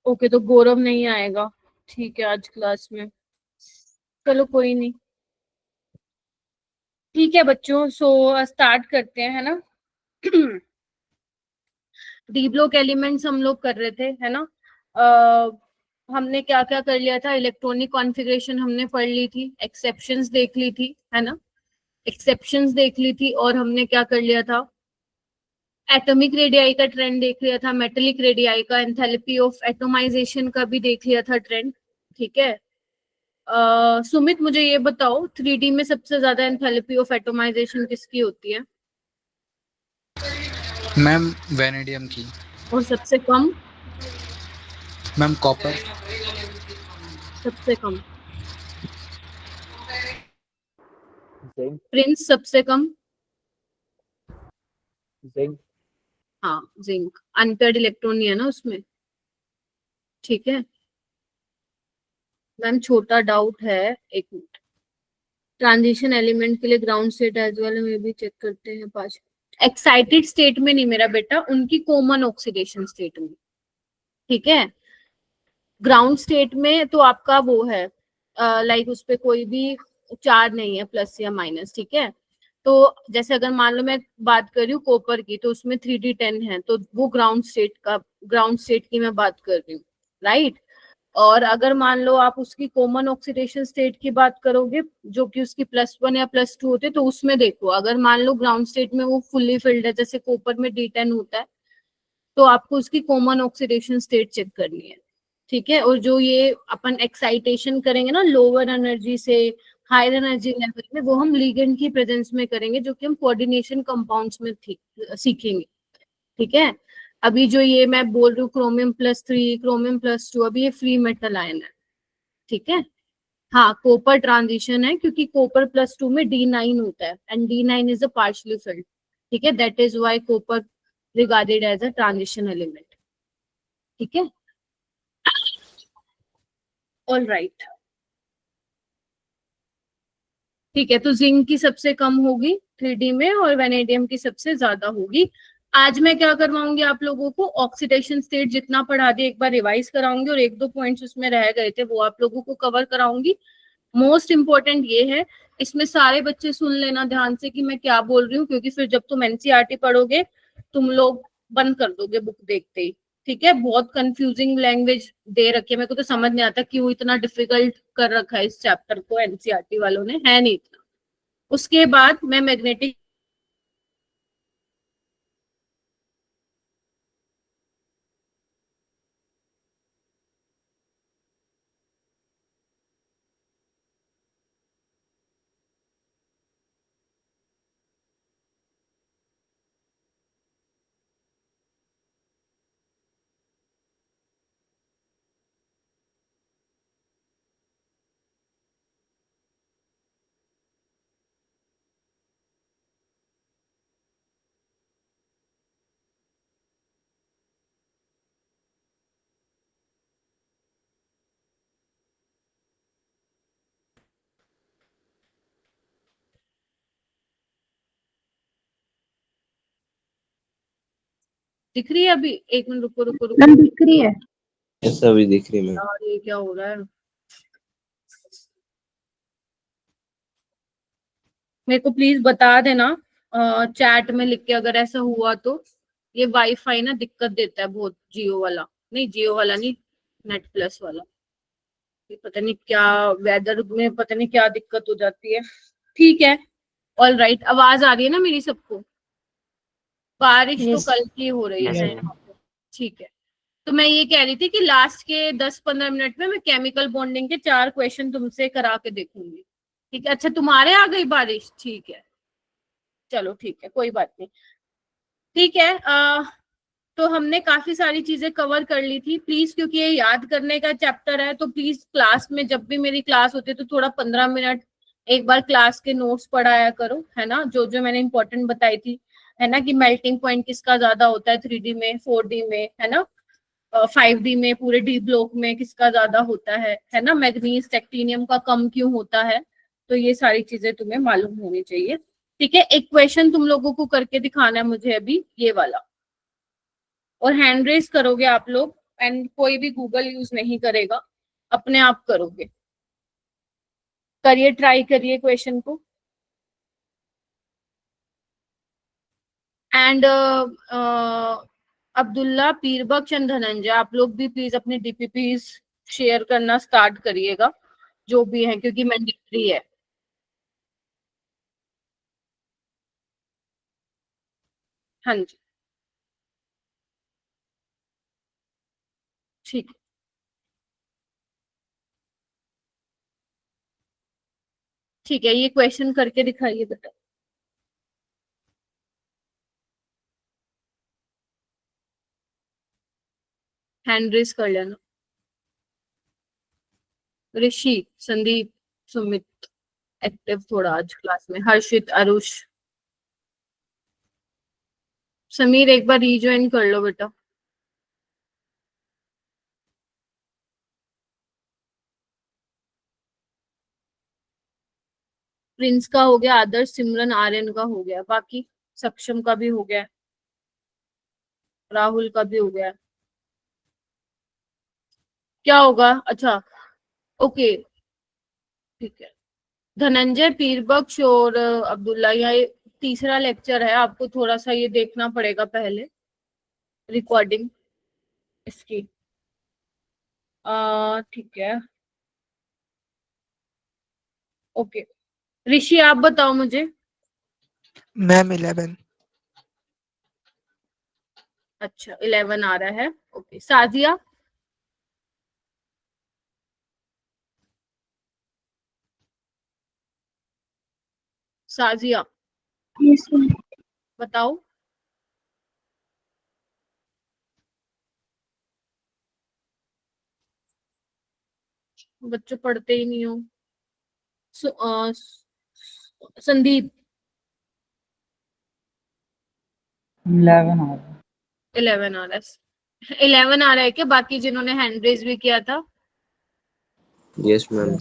Okay, तो गौरव नहीं आएगा, ठीक है, आज क्लास में। चलो कोई नहीं, ठीक है बच्चों, सो स्टार्ट करते हैं, है ना। डी ब्लॉक एलिमेंट्स हम लोग कर रहे थे, है ना। हमने क्या क्या कर लिया था, इलेक्ट्रॉनिक कॉन्फ़िगरेशन हमने पढ़ ली थी, एक्सेप्शंस देख ली थी, है ना, एक्सेप्शंस देख ली थी, और हमने क्या कर लिया था, एटॉमिक रेडियाई का ट्रेंड देख लिया था, मेटेलिक रेडियाई का, एंथैल्पी ऑफ एटोमाइजेशन का भी देख लिया था ट्रेंड, ठीक है। सुमित मुझे ये बताओ, 3D में सबसे ज्यादा एंथैल्पी ऑफ एटोमाइजेशन किसकी होती है? मैम वेनेडियम की। और सबसे कम? Ma'am copper. सबसे कम? जिंक। प्रिंस सबसे कम? जिंक। हाँ जिंक, अनपेयर्ड इलेक्ट्रॉन नहीं है ना उसमें, ठीक है। मैम छोटा डाउट है, एक मिनट, ट्रांजिशन एलिमेंट के लिए ग्राउंड स्टेट एज वेल में भी चेक करते हैं 5। एक्साइटेड स्टेट में नहीं मेरा बेटा, उनकी कॉमन ऑक्सीडेशन स्टेट में, ठीक है। ग्राउंड स्टेट में तो आपका वो है, लाइक उस पे कोई भी चार्ज नहीं है, प्लस या माइनस, ठीक है। तो जैसे अगर मान लो मैं बात कर रही हूँ कॉपर की, तो उसमें 3D10 है, तो वो ग्राउंड स्टेट की मैं बात कर रही हूँ, राइट। और अगर मान लो आप उसकी कॉमन ऑक्सीडेशन स्टेट की बात करोगे, जो कि उसकी +1 या +2 होते, तो उसमें देखो, अगर मान लो ग्राउंड स्टेट में वो फुल्ली फिल्ड है, जैसे कॉपर में D10 होता है, तो आपको उसकी कॉमन ऑक्सीडेशन स्टेट चेक करनी है, ठीक है। और जो ये अपन एक्साइटेशन करेंगे ना लोअर एनर्जी से हायर एनर्जी लेवल में, वो हम लिगेंड की प्रेजेंस में करेंगे, जो कि हम कोऑर्डिनेशन कंपाउंड्स में सीखेंगे, ठीक है। अभी जो ये मैं बोल रही हूँ क्रोमियम+3 क्रोमियम+2, अभी ये फ्री मेटल आयन है, ठीक है। हाँ कॉपर ट्रांजिशन है, क्योंकि कॉपर+2 में D9 होता है, and D9 is a partially filled, ठीक है, that is why copper regarded as a transition element, ठीक है। ऑल राइट, ठीक है, तो जिंक की सबसे कम होगी 3D में, और वेनेडियम की सबसे ज्यादा होगी। आज मैं क्या करवाऊंगी आप लोगों को, ऑक्सीडेशन स्टेट जितना पढ़ा दिया एक बार रिवाइज कराऊंगी, और एक दो पॉइंट्स उसमें रह गए थे वो आप लोगों को कवर कराऊंगी। मोस्ट इंपॉर्टेंट ये है, इसमें सारे बच्चे सुन लेना ध्यान से कि मैं क्या बोल रही हूँ, क्योंकि फिर जब तुम एनसीईआरटी पढ़ोगे तुम लोग बंद कर दोगे बुक देखते ही, ठीक है। बहुत कंफ्यूजिंग लैंग्वेज दे रखी है, मेरे को तो समझ नहीं आता क्यों इतना डिफिकल्ट कर रखा है इस चैप्टर को एनसीईआरटी वालों ने, है नहीं इतना। उसके बाद मैं मैग्नेटिक दिख रही है अभी, एक मिनट रुको रुको रुको, दिख रही है, ऐसा भी दिख रही है मैम। यार ये क्या हो रहा है, मेरे को प्लीज बता देना चैट में लिख के अगर ऐसा हुआ तो। ये वाईफाई ना दिक्कत देता है बहुत, जियो वाला, नहीं जियो वाला नहीं, नेट प्लस वाला, ये पता नहीं क्या वेदर में पता नहीं क्या दिक्कत हो जाती है, ठीक है। ऑल राइट, आवाज आ रही है ना मेरी सबको? बारिश तो यस कल की हो रही Yes, है ma'am. यहाँ पे, ठीक है। तो मैं ये कह रही थी कि लास्ट के 10-15 मिनट में मैं केमिकल बॉन्डिंग के 4 क्वेश्चन तुमसे करा के देखूंगी, ठीक है। अच्छा तुम्हारे आ गई बारिश, ठीक है, चलो ठीक है, कोई बात नहीं, ठीक है। तो हमने काफी सारी चीजें कवर कर ली थी, प्लीज, क्योंकि ये याद करने का चैप्टर है, तो प्लीज क्लास में जब भी मेरी क्लास होती है तो थोड़ा 15 मिनट एक बार क्लास के नोट्स पढ़ाया करो, है ना, जो जो मैंने इंपॉर्टेंट बताई थी, है ना, कि मेल्टिंग पॉइंट किसका ज्यादा होता है 3D में, 4D में, है ना, 5D में पूरे डी ब्लॉक में किसका ज्यादा होता है ना, मैग्नीज टेक्टिनियम का कम क्यों होता है, तो ये सारी चीजें तुम्हें मालूम होनी चाहिए, ठीक है। एक क्वेश्चन तुम लोगों को करके दिखाना है मुझे अभी, ये वाला, और हैंड रेस करोगे आप लोग, एंड कोई भी गूगल यूज नहीं करेगा, अपने आप करोगे। करिए, ट्राई करिए क्वेश्चन को। एंड अब्दुल्ला, पीरबख्श एंड धनंजय, आप लोग भी प्लीज अपने डीपीपीज शेयर करना स्टार्ट करिएगा, जो भी है, क्योंकि मैंडेटरी है। हाँ जी, ठीक। ठीक है, ये क्वेश्चन करके दिखाइए बेटा। हैंड रेस कर लेना। ऋषि, संदीप, सुमित एक्टिव थोड़ा आज क्लास में, हर्षित, आरुष, समीर एक बार रीज्वाइन कर लो बेटा। प्रिंस का हो गया, आदर्श, सिमरन, आर्यन का हो गया, बाकी सक्षम का भी हो गया, राहुल का भी हो गया। क्या होगा? अच्छा, ओके, ठीक है। धनंजय, पीरबख्श और अब्दुल्ला, ये तीसरा लेक्चर है, आपको थोड़ा सा ये देखना पड़ेगा पहले, रिकॉर्डिंग इसकी। ठीक है, ओके। ऋषि आप बताओ मुझे। मैम 11। अच्छा, 11 आ रहा है, ओके। साजिया, साजिया बताओ। बच्चों पढ़ते ही नहीं हो। संदीप, 11 आ रहा है। 11 आ रहा है। 11 आ रहा है क्या बाकी जिन्होंने हैंड रेज भी किया था? Yes ma'am.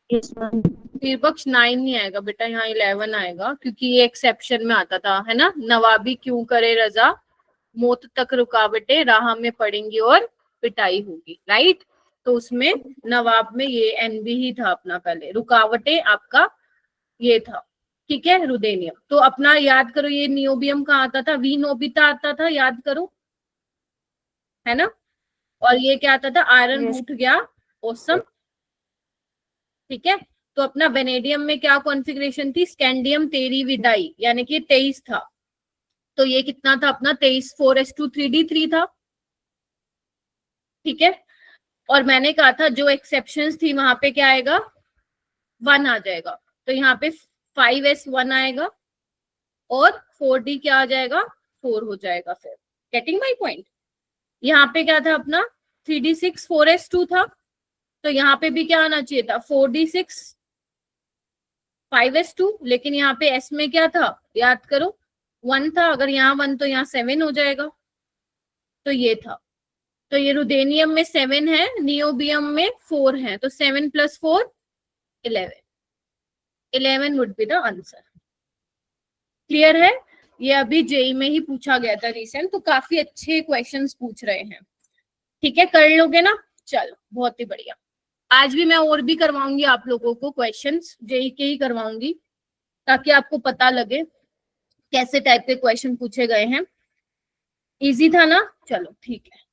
Yes ma'am. Peerbakhsh 9 नहीं आएगा बेटा, यहाँ 11 आएगा, क्योंकि ये एक्सेप्शन में आता था, है ना। नवाबी क्यों करे रजा, मौत तक रुकावटें राह में पड़ेंगी और पिटाई होगी, राइट। तो उसमें नवाब में ये एनबी ही था अपना, पहले रुकावटें आपका ये था, ठीक है, रुदेनियम। तो अपना याद करो, ये नियोबियम कहाँ आता था? वी नोबिता आता था, याद करो, है ना। और ये क्या आता था? आयरन उठ गया, ओसम, ठीक है। तो अपना वेनेडियम में क्या कॉन्फ़िगरेशन थी? स्कैंडियम तेरी विदाई, यानी कि 23 था। तो ये कितना था अपना? 23, 4s2 3d3 था, ठीक है। और मैंने कहा था जो एक्सेप्शंस थी वहां पे क्या आएगा? 1 आ जाएगा। तो यहाँ पे 5s1 आएगा और 4d क्या आ जाएगा? 4 हो जाएगा। फिर गेटिंग माई पॉइंट। यहाँ पे क्या था अपना? 3d6 4s2 था, तो यहाँ पे भी क्या आना चाहिए था? 4d6 5s2, लेकिन यहाँ पे s में क्या था? याद करो, 1 था। अगर यहाँ 1 तो यहाँ 7 हो जाएगा। तो ये था। तो ये रुदेनियम में 7 है, नियोबियम में 4 है, तो 7 + 4 11। 11 would be the answer. Clear है? ये अभी जेई में ही पूछा गया था रिसेंट, तो काफी अच्छे क्वेश्चंस पूछ रहे हैं, ठीक है। कर लोगे ना? चलो, बहुत ही बढ़िया। आज भी मैं और भी करवाऊंगी आप लोगों को क्वेश्चंस, जेई के ही करवाऊंगी, ताकि आपको पता लगे कैसे टाइप के क्वेश्चन पूछे गए हैं। इजी था ना? चलो ठीक है।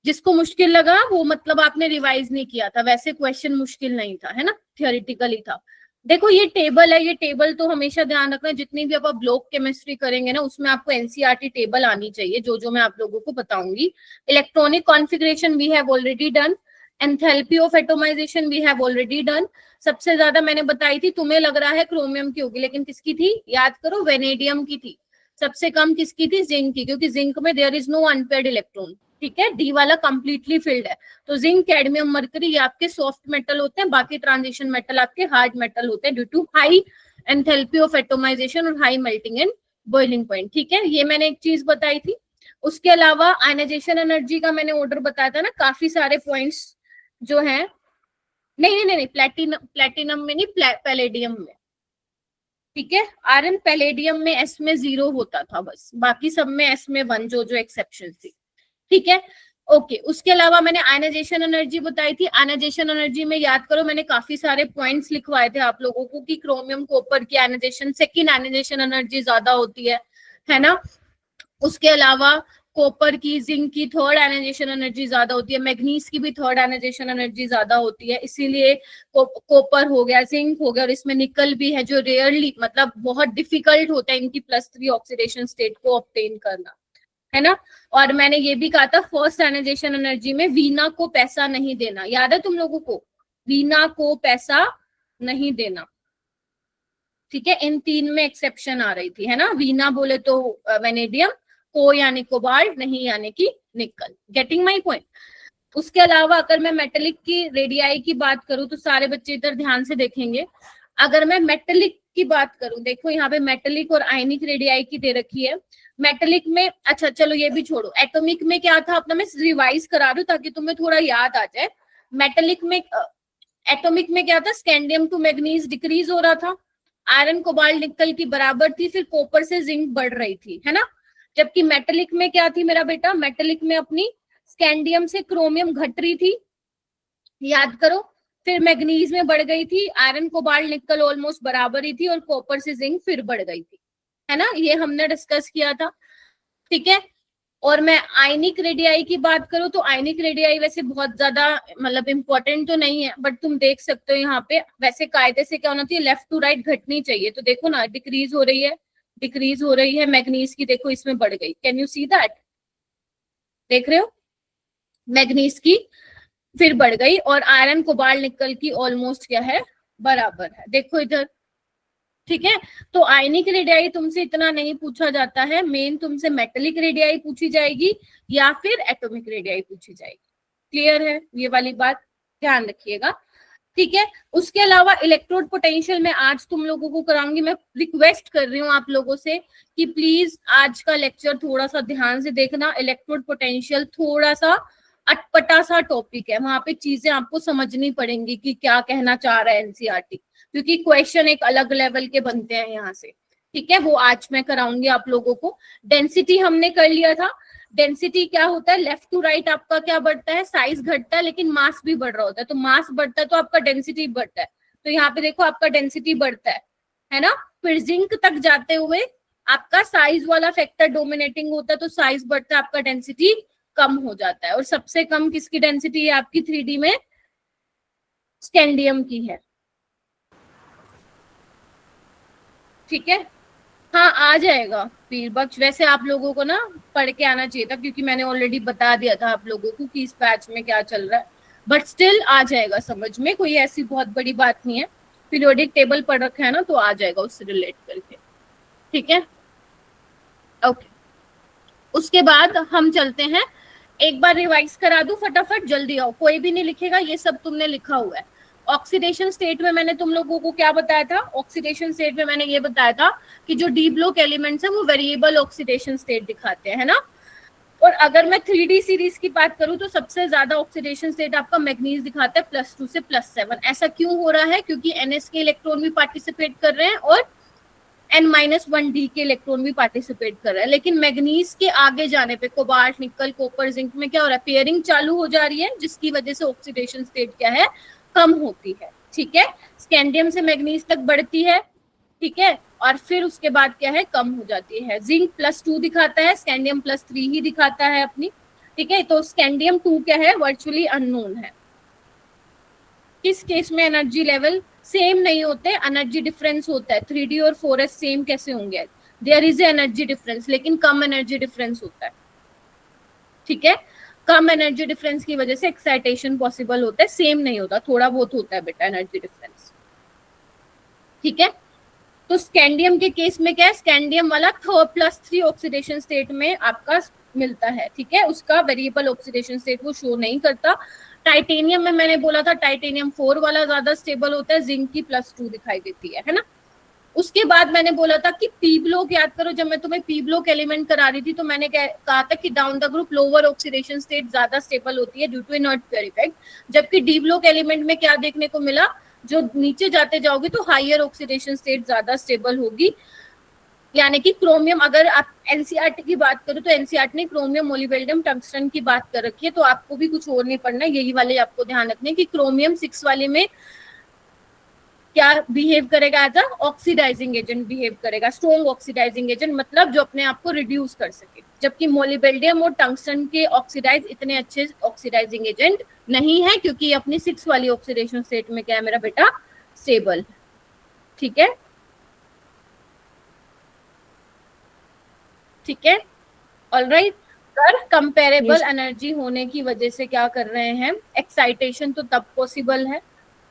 जिसको मुश्किल लगा वो मतलब आपने रिवाइज नहीं किया था, वैसे क्वेश्चन मुश्किल नहीं था, है ना, थियोरिटिकली था। देखो ये टेबल है, ये टेबल तो हमेशा ध्यान रखना, जितनी भी आप ब्लॉक केमिस्ट्री करेंगे ना उसमें आपको एनसीईआरटी टेबल आनी चाहिए, जो जो मैं आप लोगों को बताऊंगी। Electronic configuration we have already done, enthalpy of atomisation we have already done. सबसे ज्यादा मैंने बताई थी, तुम्हें लग रहा है क्रोमियम की होगी, लेकिन किसकी थी? याद करो, वेनेडियम की थी। सबसे कम किसकी थी? जिंक की, क्योंकि जिंक में there is no unpaired electron, ठीक है। डी वाला कंप्लीटली फिल्ड है। तो जिंक, कैडमियम, मरकरी ये आपके सॉफ्ट मेटल होते हैं, बाकी ट्रांजिशन मेटल आपके हार्ड मेटल होते हैं, due to high enthalpy of atomisation और high melting and boiling point, ठीक है। ये मैंने एक चीज बताई थी। उसके अलावा आयनाइजेशन एनर्जी का मैंने ऑर्डर बताया था ना, काफी सारे पॉइंट्स जो हैं। नहीं नहीं नहीं, प्लेटिनम में नहीं, पैलेडियम में। ठीक है। आयरन पैलेडियम में एस में 0 होता था बस, बाकी सब में एस में 1 जो जो एक्सेप्शन थी। ठीक है, ओके। उसके अलावा मैंने आयनाइजेशन एनर्जी बताई थी। आयनाइजेशन एनर्जी में याद करो मैंने काफी सारे पॉइंट्स लिखवाए थे आप लोगों को कि क्रोमियम कॉपर की आयनाइजेशन सेकंड आयनाइजेशन एनर्जी ज्यादा होती है ना। उसके अलावा कॉपर की, जिंक की थर्ड आयनाइजेशन एनर्जी ज्यादा होती है, मैग्नीज की भी थर्ड आयनाइजेशन एनर्जी ज्यादा होती है, इसीलिए कॉपर हो गया, जिंक हो गया, और इसमें निकल भी है जो रेयरली मतलब बहुत डिफिकल्ट होता है इनकी +3 ऑक्सीडेशन स्टेट को ऑब्टेन करना, है ना। और मैंने ये भी कहा था फर्स्ट आयनाइजेशन एनर्जी में वीना को पैसा नहीं देना, याद है तुम लोगों को, वीना को पैसा नहीं देना। ठीक है, इन 3 में एक्सेप्शन आ रही थी, है ना। वीना बोले तो वेनेडियम, को यानी कोबाल्ट, नहीं यानी कि निकल। Getting my point. उसके अलावा अगर मैं मेटेलिक की रेडियाई की बात करूं तो सारे बच्चे इधर ध्यान से देखेंगे। अगर मैं मेटेलिक की बात करूं, देखो यहाँ पे मेटेलिक और आयनिक रेडियाई की दे रखी है। मेटेलिक में, अच्छा चलो ये भी छोड़ो, एटॉमिक में क्या था अपना, मैं रिवाइज करा रही हूँ ताकि तुम्हें थोड़ा याद आ जाए। मेटेलिक में एटॉमिक में क्या था, स्कैंडियम टू मैग्नीज डिक्रीज हो रहा था, आयरन कोबाल्ट निकल की बराबर थी, फिर कॉपर से जिंक बढ़ रही थी, है ना। जबकि मेटेलिक में क्या थी मेरा बेटा, मेटेलिक में अपनी स्कैंडियम से क्रोमियम घट रही थी, याद करो, फिर मैग्नीज में बढ़ गई थी, आयरन कोबाल्ट निकल ऑलमोस्ट बराबर ही थी, और कॉपर से जिंक फिर बढ़ गई थी, है ना। ये हमने डिस्कस किया था। ठीक है, और मैं आयनिक रेडियाई की बात करूं तो आयनिक रेडियाई वैसे बहुत ज्यादा मतलब इंपॉर्टेंट तो नहीं है, बट तुम देख सकते हो यहाँ पे वैसे कायदे से क्या होना चाहिए, लेफ्ट टू राइट घटनी चाहिए। तो देखो ना, डिक्रीज हो रही है, डिक्रीज हो रही है, मैग्नीज की देखो इसमें बढ़ गई, कैन यू सी दैट, देख रहे हो, मैग्नीज की फिर बढ़ गई, और आयरन कोबाल्ट निकल की ऑलमोस्ट क्या है, बराबर है, देखो इधर। ठीक है, तो आयनिक रेडियाई तुमसे इतना नहीं पूछा जाता है, मेन तुमसे मेटेलिक रेडियाई पूछी जाएगी या फिर एटॉमिक रेडियाई पूछी जाएगी। क्लियर है ये वाली बात, ध्यान रखिएगा। ठीक है, उसके अलावा इलेक्ट्रोड पोटेंशियल में आज तुम लोगों को कराऊंगी। मैं रिक्वेस्ट कर रही हूँ आप लोगों से कि प्लीज आज का लेक्चर थोड़ा सा ध्यान से देखना। इलेक्ट्रोड पोटेंशियल थोड़ा सा अटपटा सा टॉपिक है, वहां पे चीजें आपको समझनी पड़ेंगी कि क्या कहना चाह रहा है एनसीईआरटी, क्योंकि क्वेश्चन एक अलग लेवल के बनते हैं यहाँ से। ठीक है, वो आज मैं कराऊंगी आप लोगों को। डेंसिटी हमने कर लिया था। डेंसिटी क्या होता है, लेफ्ट टू राइट आपका क्या बढ़ता है, साइज घटता है लेकिन मास भी बढ़ रहा होता है, तो मास बढ़ता है तो आपका डेंसिटी बढ़ता है। तो यहाँ पे देखो आपका डेंसिटी बढ़ता है ना। फिर जिंक तक जाते हुए आपका साइज वाला फैक्टर डोमिनेटिंग होता है, तो साइज बढ़ता है, आपका डेंसिटी कम हो जाता है। और सबसे कम किसकी डेंसिटी है आपकी 3D में, स्कैंडियम की है। ठीक है, हाँ आ जाएगा पीर बख्श। वैसे आप लोगों को ना पढ़ के आना चाहिए था, क्योंकि मैंने ऑलरेडी बता दिया था आप लोगों को कि इस बैच में क्या चल रहा है, बट स्टिल आ जाएगा समझ में, कोई ऐसी बहुत बड़ी बात नहीं है। पीरियोडिक टेबल पढ़ रखा है ना, तो आ जाएगा उससे रिलेट करके। ठीक है, ओके। उसके बाद हम चलते हैं, एक बार रिवाइज करा दूं फटाफट, जल्दी आओ, कोई भी नहीं लिखेगा, ये सब तुमने लिखा हुआ है। ऑक्सीडेशन स्टेट में मैंने तुम लोगों को क्या बताया था, ऑक्सीडेशन स्टेट में मैंने ये बताया था कि जो डी ब्लॉक एलिमेंट्स है वो वेरिएबल ऑक्सीडेशन स्टेट दिखाते हैं, है ना। और अगर मैं 3D सीरीज की बात करूं तो सबसे ज्यादा ऑक्सीडेशन स्टेट आपका मैग्नीज दिखाता है +2 से +7। ऐसा क्यों हो रहा है, क्योंकि NS के इलेक्ट्रॉन भी पार्टिसिपेट कर रहे हैं और N-1D के इलेक्ट्रॉन भी पार्टिसिपेट कर रहा है। लेकिन मैग्नीज के आगे जाने पे कोबाल्ट, निकल, कॉपर, जिंक में क्या हो रहा है, पेयरिंग चालू हो जा रही है, जिसकी वजह से ऑक्सीडेशन स्टेट क्या है, कम होती है। ठीक है, स्कैंडियम से मैग्नीज तक बढ़ती है, ठीक है, और फिर उसके बाद क्या है, कम हो जाती है। जिंक +2 दिखाता है, स्कैंडियम +3 ही दिखाता है अपनी। ठीक है, तो स्कैंडियम 2 क्या है, वर्चुअली अननोन है। किस केस में एनर्जी लेवल सेम नहीं होते, एनर्जी डिफरेंस होता है। 3D और 4S सेम कैसे होंगे, देयर इज एनर्जी डिफरेंस, लेकिन कम एनर्जी डिफरेंस होता है। ठीक है, कम एनर्जी डिफरेंस की वजह से एक्साइटेशन पॉसिबल होता है, सेम नहीं होता, थोड़ा बहुत होता है बेटा एनर्जी डिफरेंस। ठीक है, तो स्कैंडियम के केस में क्या है, स्कैंडियम वाला +3 ऑक्सीडेशन स्टेट में आपका मिलता है। ठीक है, उसका वेरिएबल ऑक्सीडेशन स्टेट वो शो नहीं करता। टाइटेनियम में मैंने बोला था टाइटेनियम 4 वाला ज्यादा स्टेबल होता है, जिंक की +2 दिखाई देती है ना। उसके बाद मैंने बोला था कि पी ब्लॉक, याद करो जब मैं तुम्हें पी ब्लॉक एलिमेंट करा रही थी तो मैंने कहा था कि down the group lower oxidation state ज्यादा स्टेबल होती है due to inert pair effect, जबकि डी ब्लॉक एलिमेंट में क्या देखने को मिला, जो नीचे जाते जाओगे तो हायर ऑक्सीडेशन स्टेट ज्यादा स्टेबल होगी। यानी कि क्रोमियम, अगर आप एनसीईआरटी की बात करो तो एनसीईआरटी ने क्रोमियम, मोलिबेडियम, टंगस्टन की बात कर रखी है, तो आपको भी कुछ और नहीं पढ़ना, यही वाले आपको ध्यान रखने कि क्रोमियम 6 वाले में क्या बिहेव करेगा, as a oxidising agent behave करेगा, स्ट्रॉन्ग ऑक्सीडाइजिंग एजेंट, मतलब जो अपने आप को रिड्यूस कर सके, जबकि मोलिबेडियम और टंगस्टन के ऑक्सीडाइज इतने अच्छे ऑक्सीडाइजिंग एजेंट नहीं है, क्योंकि ये अपनी 6 वाली ऑक्सीडेशन स्टेट में क्या है मेरा बेटा, स्टेबल। ठीक है, ठीक है, ऑलराइट। कर कंपेरेबल एनर्जी होने की वजह से क्या कर रहे हैं, एक्साइटेशन तो तब पॉसिबल है,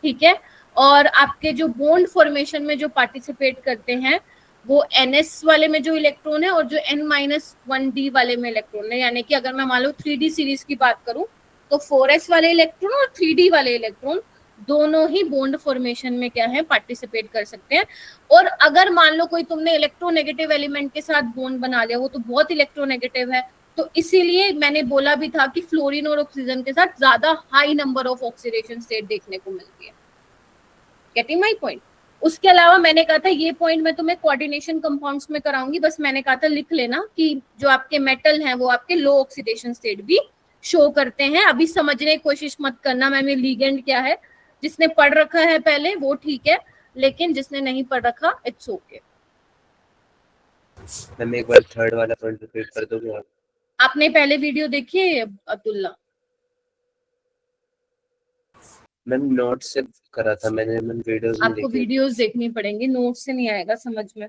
ठीक है। और आपके जो बॉन्ड फॉर्मेशन में जो पार्टिसिपेट करते हैं वो NS वाले में जो इलेक्ट्रॉन है और जो N-1D वाले में इलेक्ट्रॉन है। यानी कि अगर मैं मान लो 3D सीरीज की बात करूं तो 4s वाले इलेक्ट्रॉन और 3D वाले इलेक्ट्रॉन दोनों ही बॉन्ड फॉर्मेशन में क्या है, पार्टिसिपेट कर सकते हैं। और अगर मान लो कोई तुमने इलेक्ट्रोनेगेटिव एलिमेंट के साथ बॉन्ड बना लिया, वो तो बहुत इलेक्ट्रोनेगेटिव है, तो इसीलिए मैंने बोला भी था कि फ्लोरीन और ऑक्सीजन के साथ ज्यादा high number of oxidation state देखने को मिलती है। Getting my point. उसके अलावा मैंने कहा था ये पॉइंट मैं तुम्हें कोऑर्डिनेशन कंपाउंड्स में कराऊंगी, बस मैंने कहा था लिख लेना कि जो आपके मेटल हैं वो आपके लो ऑक्सीडेशन स्टेट भी शो करते हैं। अभी समझने की कोशिश मत करना मैम ये लीगेंड क्या है, जिसने पढ़ रखा है पहले वो ठीक है, लेकिन जिसने नहीं पढ़ रखा इट्स ओके। मैम एक बार थर्ड वाला पॉइंट रिपीट कर दोगे आप? आपने पहले वीडियो देखी है अब्दुल्ला? मैम नोट से करा था मैंने, मैम वीडियोस नहीं आपको देखी। वीडियोस देखनी पड़ेंगी, नोट से नहीं आएगा समझ में।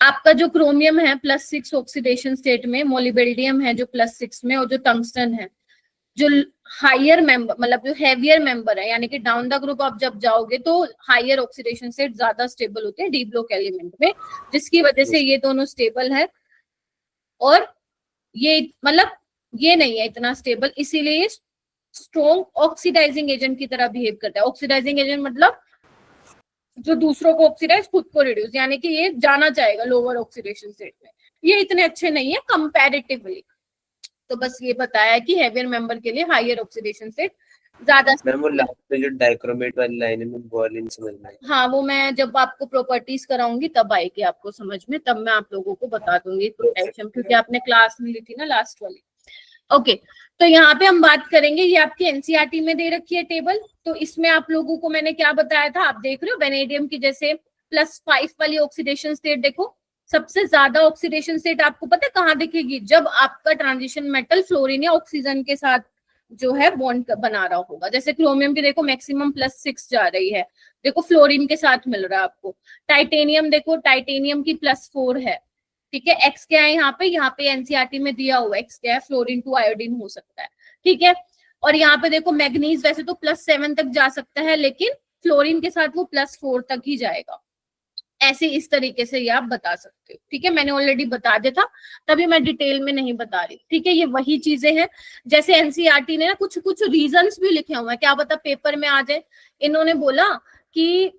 आपका जो क्रोमियम है +6 ऑक्सीडेशन स्टेट में, मोलिबेडियम है जो +6 में, और जो टंगस्टन है जो हायर मेंबर, मतलब जो हैवियर मेंबर है, यानी कि डाउन द ग्रुप आप जब जाओगे तो हायर ऑक्सीडेशन स्टेट ज्यादा स्टेबल होते हैं डी ब्लॉक एलिमेंट में, जिसकी वजह से ये दोनों स्टेबल है। और ये मतलब ये नहीं है इतना स्टेबल, इसीलिए स्ट्रॉन्ग ऑक्सीडाइजिंग एजेंट की तरह बिहेव करता है। ऑक्सीडाइजिंग एजेंट मतलब जो दूसरों को ऑक्सीडाइज, खुद को रिड्यूस, यानी कि ये जाना चाहेगा लोअर ऑक्सीडेशन स्टेट में। ये इतने अच्छे नहीं है कंपैरेटिवली, तो बस ये बताया है कि हेवियर मेंबर के लिए हायर ऑक्सीडेशन स्टेट ज्यादा। मैम वो लास्ट पे जो डाइक्रोमेट वाली लाइन है मैं वो नहीं समझ में आई। हाँ, वो मैं जब आपको प्रॉपर्टीज कराऊंगी तब आएगी आपको समझ में, तब मैं आप लोगों को बता दूंगी पोटेशियम, क्योंकि आपने क्लास में ली थी ना लास्ट वाली। ओके, तो यहाँ पे हम बात करेंगे, ये आपकी एनसीईआरटी में दे रखी है टेबल, तो इसमें आप लोगों को मैंने क्या बताया था, आप देख रहे हो वेनेडियम की जैसे +5 वाली ऑक्सीडेशन स्टेट, देखो सबसे ज्यादा ऑक्सीडेशन स्टेट आपको पता है कहाँ दिखेगी, जब आपका ट्रांजिशन मेटल फ्लोरीन या ऑक्सीजन के साथ जो है बॉन्ड बना रहा होगा। जैसे क्रोमियम की देखो मैक्सिमम +6 जा रही है, देखो फ्लोरीन के साथ मिल रहा है आपको। टाइटेनियम देखो, टाइटेनियम की +4 है, ठीक है। एक्स क्या है यहाँ पे एनसीईआरटी में दिया हुआ एक्स क्या है, फ्लोरीन टू आयोडीन हो सकता है, ठीक है। और यहाँ पे देखो मैग्नीज वैसे तो +7 तक जा सकता है, लेकिन फ्लोरीन के साथ वो +4 तक ही जाएगा। ऐसे इस तरीके से ये आप बता सकते हो, ठीक है। मैंने ऑलरेडी बता दिया था, तभी मैं डिटेल में नहीं बता रही, ठीक है। ये वही चीजें हैं, जैसे एनसीईआरटी ने ना कुछ कुछ रीजंस भी लिखे हुए हैं, क्या पता पेपर में आ जाए। इन्होंने बोला कि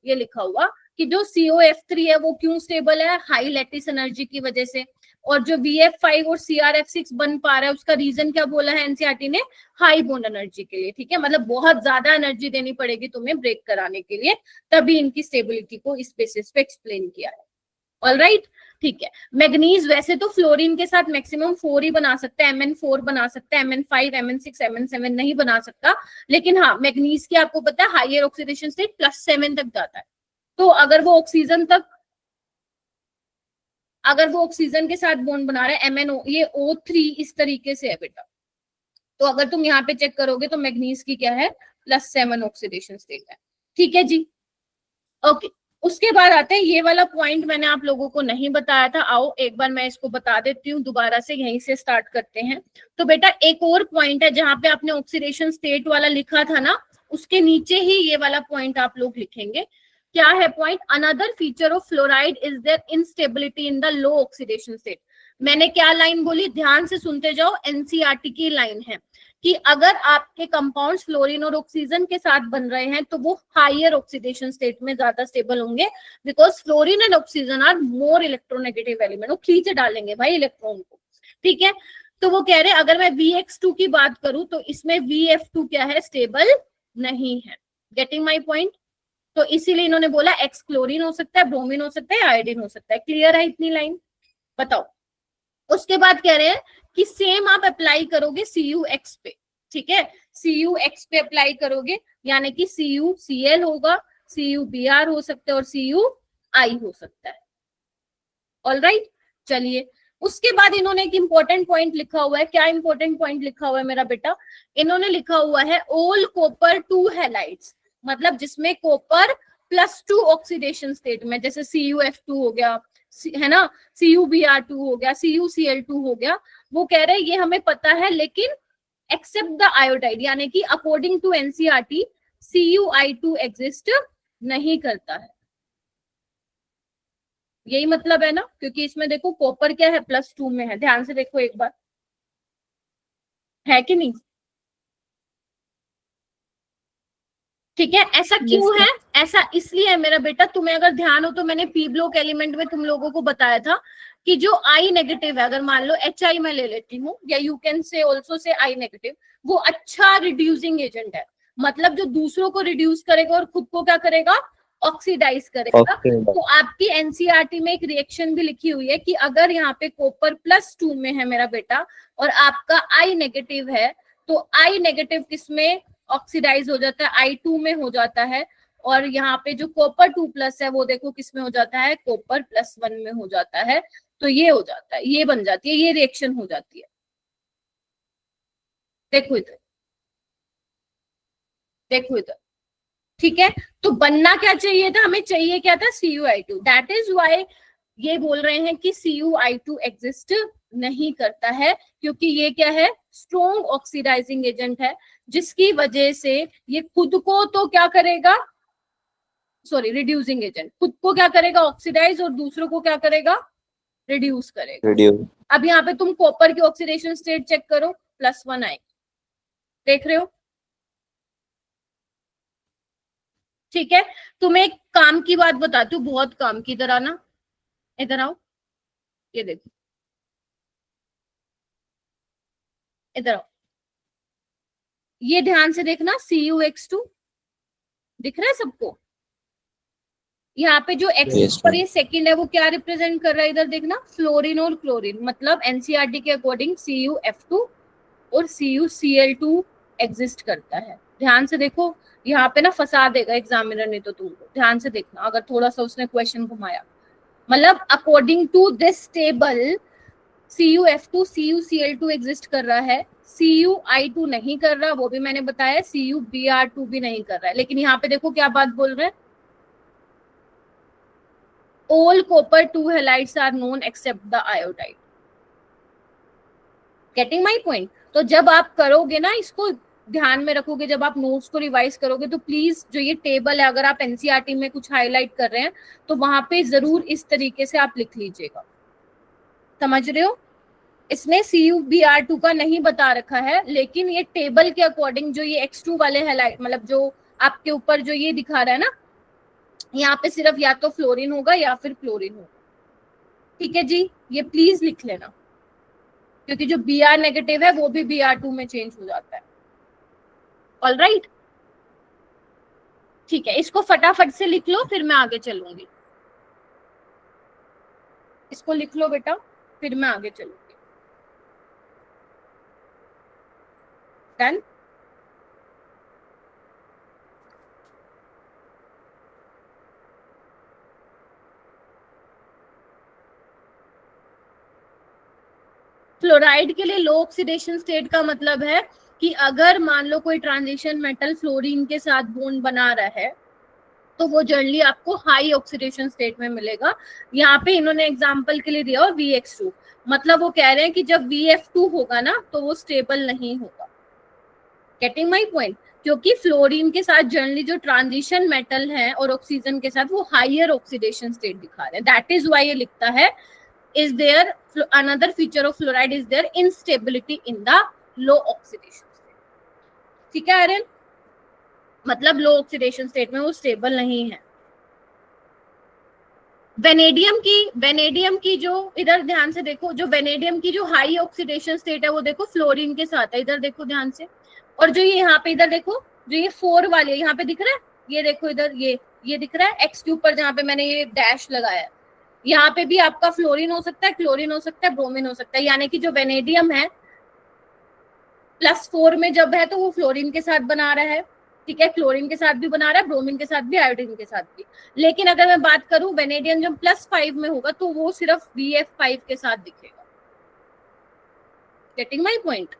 ये लिखा हुआ कि जो COF3 है वो क्यों स्टेबल है, हाई लैटिस एनर्जी की वजह से। और जो VF5 और CRF6 बन पा रहा है उसका रीजन क्या बोला है एनसीईआरटी ने, हाई बॉन्ड एनर्जी के लिए, ठीक है। मतलब बहुत ज्यादा एनर्जी देनी पड़ेगी तुम्हें ब्रेक कराने के लिए, तभी इनकी स्टेबिलिटी को इस बेसिस पे एक्सप्लेन किया है। ऑलराइट, ठीक है। मैग्नीज वैसे तो फ्लोरीन के साथ मैक्सिमम 4 ही बना सकता है, MN4 बना सकता है, MN5, MN6, MN7 नहीं बना सकता। लेकिन हाँ, मैग्नीज की आपको पता है हायर ऑक्सीडेशन स्टेट +7 तक जाता है, तो अगर वो ऑक्सीजन के साथ बॉन्ड बना रहा है MnO, ये O3 इस तरीके से है बेटा, तो अगर तुम यहाँ पे चेक करोगे तो मैग्नीज की क्या है, +7 ऑक्सीडेशन स्टेट है, ठीक है जी। ओके, उसके बाद आते हैं, ये वाला पॉइंट मैंने आप लोगों को नहीं बताया था, आओ एक बार मैं इसको बता देती हूँ दोबारा से, यहीं से स्टार्ट करते हैं। तो बेटा एक और पॉइंट है, जहां पे आपने ऑक्सीडेशन स्टेट वाला लिखा था ना, उसके नीचे ही ये वाला पॉइंट आप लोग लिखेंगे। क्या है point, another feature of fluoride is there instability in the low oxidation state. मैंने क्या लाइन बोली, ध्यान से सुनते जाओ, एनसीईआरटी की लाइन है कि अगर आपके कंपाउंड्स फ्लोरीन और ऑक्सीजन के साथ बन रहे हैं तो वो हायर ऑक्सीडेशन स्टेट में ज्यादा स्टेबल होंगे, because fluorine and oxygen are more electronegative element, वो खींच डालेंगे भाई इलेक्ट्रॉन को, ठीक है। तो वो कह रहे हैं अगर मैं VX2 की बात करूं तो इसमें VF2 क्या है, स्टेबल नहीं है। Getting my point? तो इसीलिए इन्होंने बोला एक्स क्लोरीन हो सकता है, ब्रोमीन हो सकता है, आयोडीन हो सकता है। क्लियर है इतनी लाइन? बताओ। उसके बाद कह रहे हैं कि सेम आप अप्लाई करोगे CuX पे, ठीक है, CuX पे अप्लाई करोगे, यानी कि CuCl होगा, CuBr हो सकता है और CuI हो सकता है। ऑलराइट, चलिए उसके बाद इन्होंने एक इंपॉर्टेंट पॉइंट लिखा हुआ है। क्या इंपॉर्टेंट पॉइंट लिखा हुआ है मेरा बेटा? इन्होंने लिखा हुआ है ऑल कॉपर 2 हैलाइड्स, मतलब जिसमें कॉपर +2 ऑक्सीडेशन स्टेट में, जैसे CuF2 हो गया, है ना, CuBr2 हो गया, CuCl2 हो गया, वो कह रहे हैं ये हमें पता है, लेकिन एक्सेप्ट द आयोडाइड, यानी कि according to NCERT CuI2 exist नहीं करता है। यही मतलब है ना, क्योंकि इसमें देखो कॉपर क्या है, +2 में है, ध्यान से देखो एक बार, है कि नहीं? ठीक है, ऐसा क्यों है? ऐसा इसलिए है मेरा बेटा, तुम्हें अगर ध्यान हो तो मैंने पी ब्लॉक एलिमेंट में तुम लोगों को बताया था कि जो I नेगेटिव है, अगर मान लो HI मैं ले लेती हूँ, या you can say also say I negative, वो अच्छा रिड्यूसिंग एजेंट है, मतलब जो दूसरों को रिड्यूस करेगा और खुद को क्या करेगा, ऑक्सीडाइज करेगा। तो आपकी NCERT में एक रिएक्शन भी लिखी हुई है कि अगर यहाँ पे कॉपर +2 में है मेरा बेटा और आपका I नेगेटिव है, तो I नेगेटिव किसमें ऑक्सीडाइज हो जाता है, I2 में हो जाता है, और यहाँ पे जो कॉपर 2+ है वो देखो किस में हो जाता है, कॉपर +1 में हो जाता है। तो ये हो जाता है, ये बन जाती है, ये रिएक्शन हो जाती है। देखो इधर, देखो इधर, ठीक है। तो बनना क्या चाहिए था, हमें चाहिए क्या था, CuI2। दैट इज वाई ये बोल रहे हैं कि CuI2 एग्जिस्ट नहीं करता है, क्योंकि ये क्या है, स्ट्रॉन्ग ऑक्सीडाइजिंग एजेंट है, जिसकी वजह से ये खुद को तो क्या करेगा, सॉरी रिड्यूसिंग एजेंट, खुद को क्या करेगा, ऑक्सीडाइज, और दूसरों को क्या करेगा, रिड्यूस करेगा। अब यहाँ पे तुम कॉपर की ऑक्सीडेशन स्टेट चेक करो, +1 आएगी, देख रहे हो? ठीक है, तुम्हें एक काम की बात बताती हूँ, बहुत काम की। इधर आना, इधर आओ, ये देखो, इधर आओ, ये ध्यान से देखना, CuX2 दिख रहा है सबको? यहाँ पे जो X पर ये सेकंड है वो क्या रिप्रेजेंट कर रहा है, इधर देखना, फ्लोरीन और क्लोरीन, मतलब NCERT के अकॉर्डिंग CuF2 और CuCl2 एग्जिस्ट करता है। ध्यान से देखो, यहाँ पे ना फंसा देगा एग्जामिनर ने, तो तुमको ध्यान से देखना अगर थोड़ा सा उसने क्वेश्चन घुमाया। मतलब according to this table CuF2 CuCl2 exist कर रहा है, CuI2 नहीं कर रहा, वो भी मैंने बताया, CuBr2 भी नहीं कर रहा है। लेकिन यहाँ पे देखो क्या बात बोल रहे हैं, all copper 2 halides are known except the iodide. Getting my point? तो जब आप करोगे ना, इसको ध्यान में रखोगे, जब आप नोट्स को रिवाइज करोगे, तो प्लीज जो ये टेबल है, अगर आप NCERT में कुछ हाईलाइट कर रहे हैं तो वहां पे जरूर इस तरीके से आप लिख लीजिएगा। समझ रहे हो? इसमें CuBr2 का नहीं बता रखा है, लेकिन ये टेबल के अकॉर्डिंग जो ये X2 वाले हाईलाइट, मतलब जो आपके ऊपर जो ये दिखा रहा है ना, यहाँ पे सिर्फ या तो फ्लोरीन होगा या फिर क्लोरीन होगा। ठीक है जी, ये प्लीज लिख लेना, क्योंकि जो Br नेगेटिव है वो भी Br2 में चेंज हो जाता है। ऑलराइट, ठीक है, इसको फटाफट से लिख लो, फिर मैं आगे चलूंगी। इसको लिख लो बेटा, फिर मैं आगे चलूंगी। डन? फ्लोराइड के लिए लो ऑक्सीडेशन स्टेट का मतलब है कि अगर मान लो कोई ट्रांजिशन मेटल फ्लोरीन के साथ बॉन्ड बना रहा है तो वो जनरली आपको हाई ऑक्सीडेशन स्टेट में मिलेगा। यहाँ पे इन्होंने एग्जांपल के लिए दिया और VX2, मतलब वो कह रहे हैं कि जब VF2 होगा ना तो वो स्टेबल नहीं होगा। Getting my point? क्योंकि फ्लोरीन के साथ जनरली जो ट्रांजिशन मेटल है और ऑक्सीजन के साथ वो हायर ऑक्सीडेशन स्टेट दिखा रहे हैं। दैट इज व्हाई ये लिखता है is there another feature of fluoride is there instability in the low oxidation state. ठीक है आर्यन, मतलब लो ऑक्सीडेशन स्टेट में वो स्टेबल नहीं है। वेनेडियम की जो, इधर ध्यान से देखो, जो वेनेडियम की जो हाई ऑक्सीडेशन स्टेट है वो देखो फ्लोरीन के साथ है, इधर देखो ध्यान से। और जो ये यहाँ पे इधर देखो, जो ये 4 वाली है यहाँ पे दिख रहा है, ये देखो इधर ये दिख रहा है एक्स के ऊपर जहाँ पे मैंने ये डैश लगाया है, यहाँ पे भी आपका फ्लोरीन हो सकता है, क्लोरीन हो सकता है, ब्रोमीन हो सकता है। यानी कि जो वेनेडियम है +4 में जब है तो वो फ्लोरीन के साथ बना रहा है, ठीक है, क्लोरीन के साथ भी बना रहा है, ब्रोमीन के साथ भी, आयोडीन के साथ भी। लेकिन अगर मैं बात करूं वेनेडियम जब +5 में होगा तो वो सिर्फ VF5 के साथ दिखेगा। Getting my point?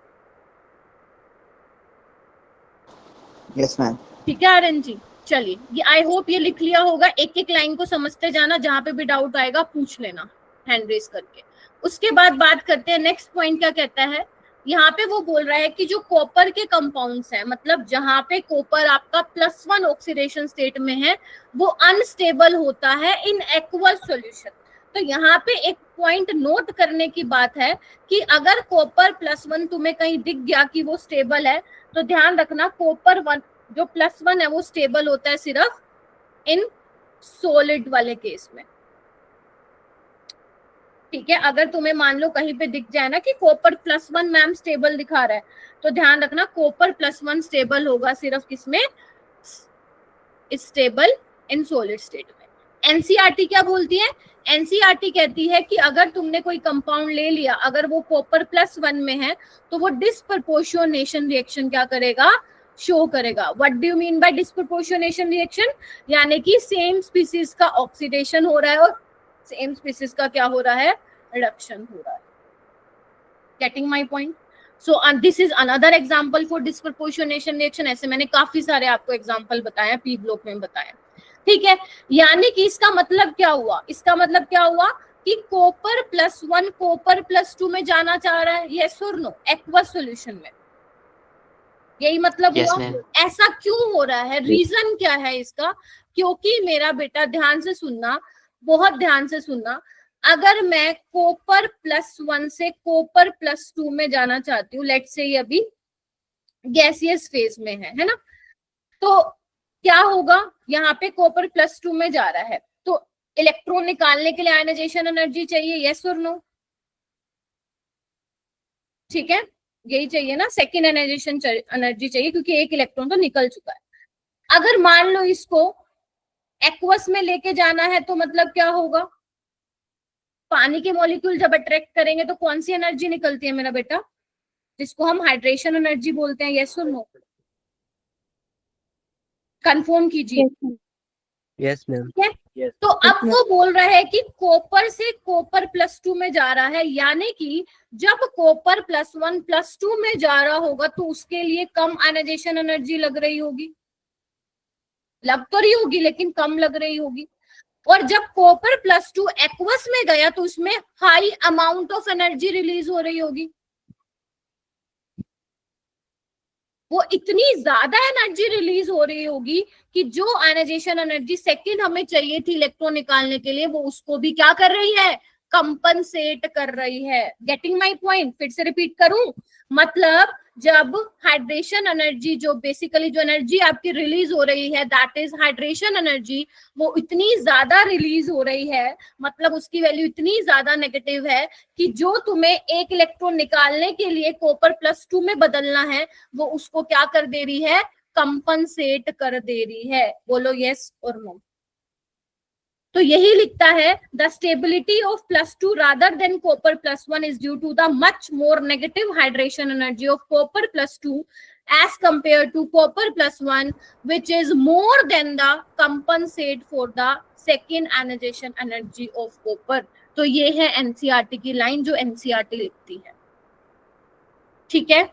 Yes ma'am. ठीक है आर्यन जी, चलिए ये आई होप ये लिख लिया होगा। एक एक लाइन को समझते जाना, जहां पे भी डाउट आएगा पूछ लेना हैंड रेज करके। उसके बाद बात करते हैं नेक्स्ट पॉइंट क्या कहता है। यहाँ पे वो बोल रहा है कि जो कॉपर के कंपाउंड्स हैं, मतलब जहां पे कॉपर आपका +1 ऑक्सीडेशन स्टेट में है, वो अनस्टेबल होता है इन एक्वस सॉल्यूशन। तो यहाँ पे एक पॉइंट नोट करने की बात है कि अगर कॉपर +1 तुम्हें कहीं दिख गया कि वो स्टेबल है, तो ध्यान रखना कॉपर 1 जो +1 है वो स्टेबल होता है सिर्फ इन सॉलिड वाले केस में, ठीक है। अगर तुम्हें मान लो कहीं पे दिख जाए ना कि कॉपर +1 मैम स्टेबल दिखा रहा है, तो ध्यान रखना कॉपर +1 स्टेबल होगा सिर्फ किसमें, स्टेबल इन सॉलिड स्टेट में। एनसीईआरटी क्या बोलती है? एनसीईआरटी कहती है कि अगर तुमने कोई कंपाउंड ले लिया, अगर वो कॉपर +1 में है, तो वो डिस्प्रपोर्शनेशन रिएक्शन क्या करेगा, शो करेगा। What do you mean by disproportionation reaction? यानी कि सेम स्पीसीज का ऑक्सीडेशन हो रहा है और सेम स्पीसीज का क्या हो रहा है, रिडक्शन हो रहा है। Getting my point? So this is another example for disproportionation reaction. ऐसे मैंने काफी सारे आपको एग्जांपल बताया, पी ब्लॉक में बताया, ठीक है। यानी कि इसका मतलब क्या हुआ, इसका मतलब क्या हुआ कि कॉपर +1 कॉपर +2 में जाना चाह रहा है, यस और नो, एक्वस सॉल्यूशन में, यही मतलब yes, हुआ। ऐसा क्यों हो रहा है, रीजन क्या है इसका? क्योंकि मेरा बेटा ध्यान से सुनना, बहुत ध्यान से सुनना, अगर मैं कॉपर +1 से कॉपर +2 में जाना चाहती हूँ, लेट्स से ये अभी गैसियस फेज में है ना, तो क्या होगा, यहाँ पे कॉपर +2 में जा रहा है, तो इलेक्ट्रॉन निकालने के लिए आयनाइजेशन एनर्जी चाहिए, यस और नो, ठीक है, यही चाहिए ना, सेकेंड आयनाइजेशन एनर्जी चाहिए, क्योंकि एक इलेक्ट्रॉन तो निकल चुका है। अगर मान लो इसको एक्वस में लेके जाना है, तो मतलब क्या होगा, पानी के मॉलिक्यूल जब अट्रैक्ट करेंगे तो कौन सी एनर्जी निकलती है मेरा बेटा, जिसको हम हाइड्रेशन एनर्जी बोलते हैं, यस और नो, कंफर्म कीजिए। Yes ma'am. तो अब वो बोल रहा है कि कॉपर से कॉपर +2 में जा रहा है, यानी कि जब कॉपर +1 +2 में जा रहा होगा तो उसके लिए कम आयनाइजेशन एनर्जी लग रही होगी, लग तो रही होगी लेकिन कम लग रही होगी। और जब कॉपर +2 एक्वस में गया तो उसमें high amount of energy release हो रही होगी, वो इतनी ज्यादा एनर्जी रिलीज हो रही होगी कि जो आयनाइजेशन एनर्जी सेकंड हमें चाहिए थी इलेक्ट्रॉन निकालने के लिए, वो उसको भी क्या कर रही है, कंपनसेट कर रही है। Getting my point? फिर से रिपीट करूं, मतलब जब हाइड्रेशन एनर्जी, जो बेसिकली जो एनर्जी आपकी रिलीज हो रही है दैट इज हाइड्रेशन एनर्जी, वो इतनी ज्यादा रिलीज हो रही है, मतलब उसकी वैल्यू इतनी ज्यादा नेगेटिव है कि जो तुम्हें एक इलेक्ट्रॉन निकालने के लिए कॉपर +2 में बदलना है, वो उसको क्या कर दे रही है, कंपनसेट कर दे रही है। बोलो यस और नो। तो यही लिखता है, the stability of +2 rather than copper +1 is due to the much more negative hydration energy of copper +2 as compared to copper +1, which is more than the compensate for the second ionization energy of copper। तो ये है NCERT की line जो NCERT लिखती है, ठीक है।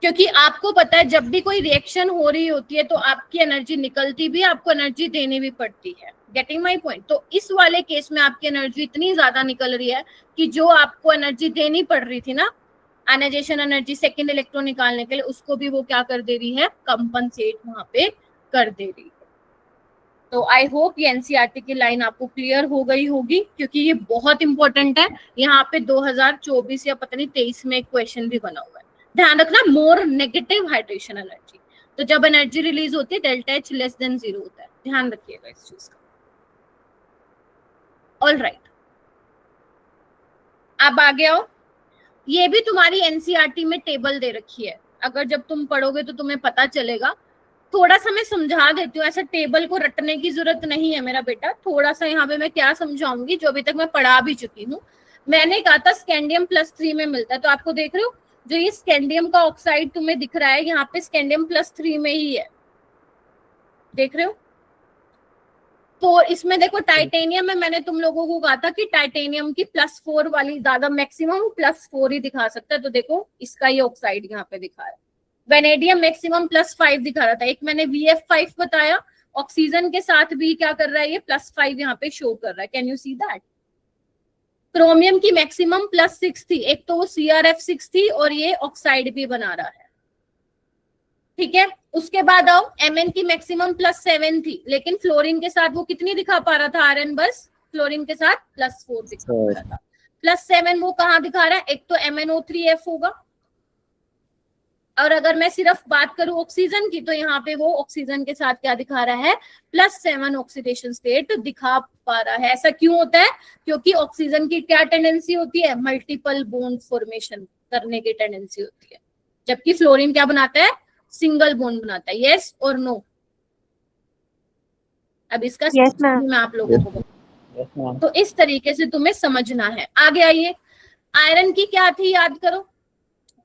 क्योंकि आपको पता है जब भी कोई रिएक्शन हो रही होती है तो आपकी एनर्जी निकलती भी, आपको एनर्जी देनी भी पड़ती है। Getting my point? तो इस वाले केस में आपकी एनर्जी इतनी ज्यादा निकल रही है कि जो आपको एनर्जी देनी पड़ रही थी ना, आयनाइजेशन एनर्जी सेकेंड इलेक्ट्रॉन निकालने के लिए, उसको भी वो क्या कर दे रही है, कंपनसेट वहां पे कर दे रही है। तो आई होप ये एनसीईआरटी की लाइन आपको क्लियर हो गई होगी, क्योंकि ये बहुत इंपॉर्टेंट है। यहाँ पे 2024 या पता नहीं 23 में एक क्वेश्चन भी बना हुआ है, ध्यान रखना, मोर नेगेटिव हाइड्रेशन एनर्जी। तो जब एनर्जी रिलीज होती है डेल्टा एच लेस देन 0 होता है, ध्यान रखिएगा इस चीज का। ऑल राइट, अब आगे आओ। ये भी तुम्हारी एनसीईआरटी में टेबल दे रखी है, अगर जब तुम पढ़ोगे तो तुम्हें पता चलेगा। थोड़ा सा मैं समझा देती हूँ, ऐसा टेबल को रटने की जरूरत नहीं है मेरा बेटा। थोड़ा सा यहाँ पे मैं क्या समझाऊंगी जो अभी तक मैं पढ़ा भी चुकी हूँ। मैंने कहा था स्कैंडियम +3 में मिलता है, तो आपको देख रहे हो जो ये स्कैंडियम का ऑक्साइड तुम्हें दिख रहा है यहाँ पे स्कैंडियम +3 में ही है, देख रहे हो। तो इसमें देखो टाइटेनियम में मैंने तुम लोगों को कहा था कि टाइटेनियम की +4 वाली ज्यादा, मैक्सिमम +4 ही दिखा सकता है। तो देखो इसका ये ऑक्साइड यहाँ पे दिखा है। वेनेडियम मैक्सिमम +5 दिखा रहा था, एक मैंने VF5 बताया। ऑक्सीजन के साथ भी क्या कर रहा है ये +5 यहाँ पे शो कर रहा है, can you see that. Chromium की मैक्सिमम +6 थी, एक तो वो CrF6 थी और ये ऑक्साइड भी बना रहा है, ठीक है। उसके बाद आओ, Mn की मैक्सिमम +7 थी, लेकिन फ्लोरीन के साथ वो कितनी दिखा पा रहा था Rn, बस फ्लोरीन के साथ +4 दिखा पा रहा था। +7 वो कहाँ दिखा रहा है, एक तो MnO3F होगा, और अगर मैं सिर्फ बात करूं ऑक्सीजन की तो यहाँ पे वो ऑक्सीजन के साथ क्या दिखा रहा है, +7 ऑक्सीडेशन स्टेट दिखा पा रहा है। ऐसा क्यों होता है, क्योंकि ऑक्सीजन की क्या टेंडेंसी होती है, मल्टीपल बॉन्ड फॉर्मेशन करने की टेंडेंसी होती है, जबकि फ्लोरीन क्या बनाता है, सिंगल बॉन्ड बनाता है। यस और नो। अब इसका मैं आप लोगों को बताऊं, तो इस तरीके से तुम्हें समझना है। आगे आइए, आयरन की क्या थी याद करो।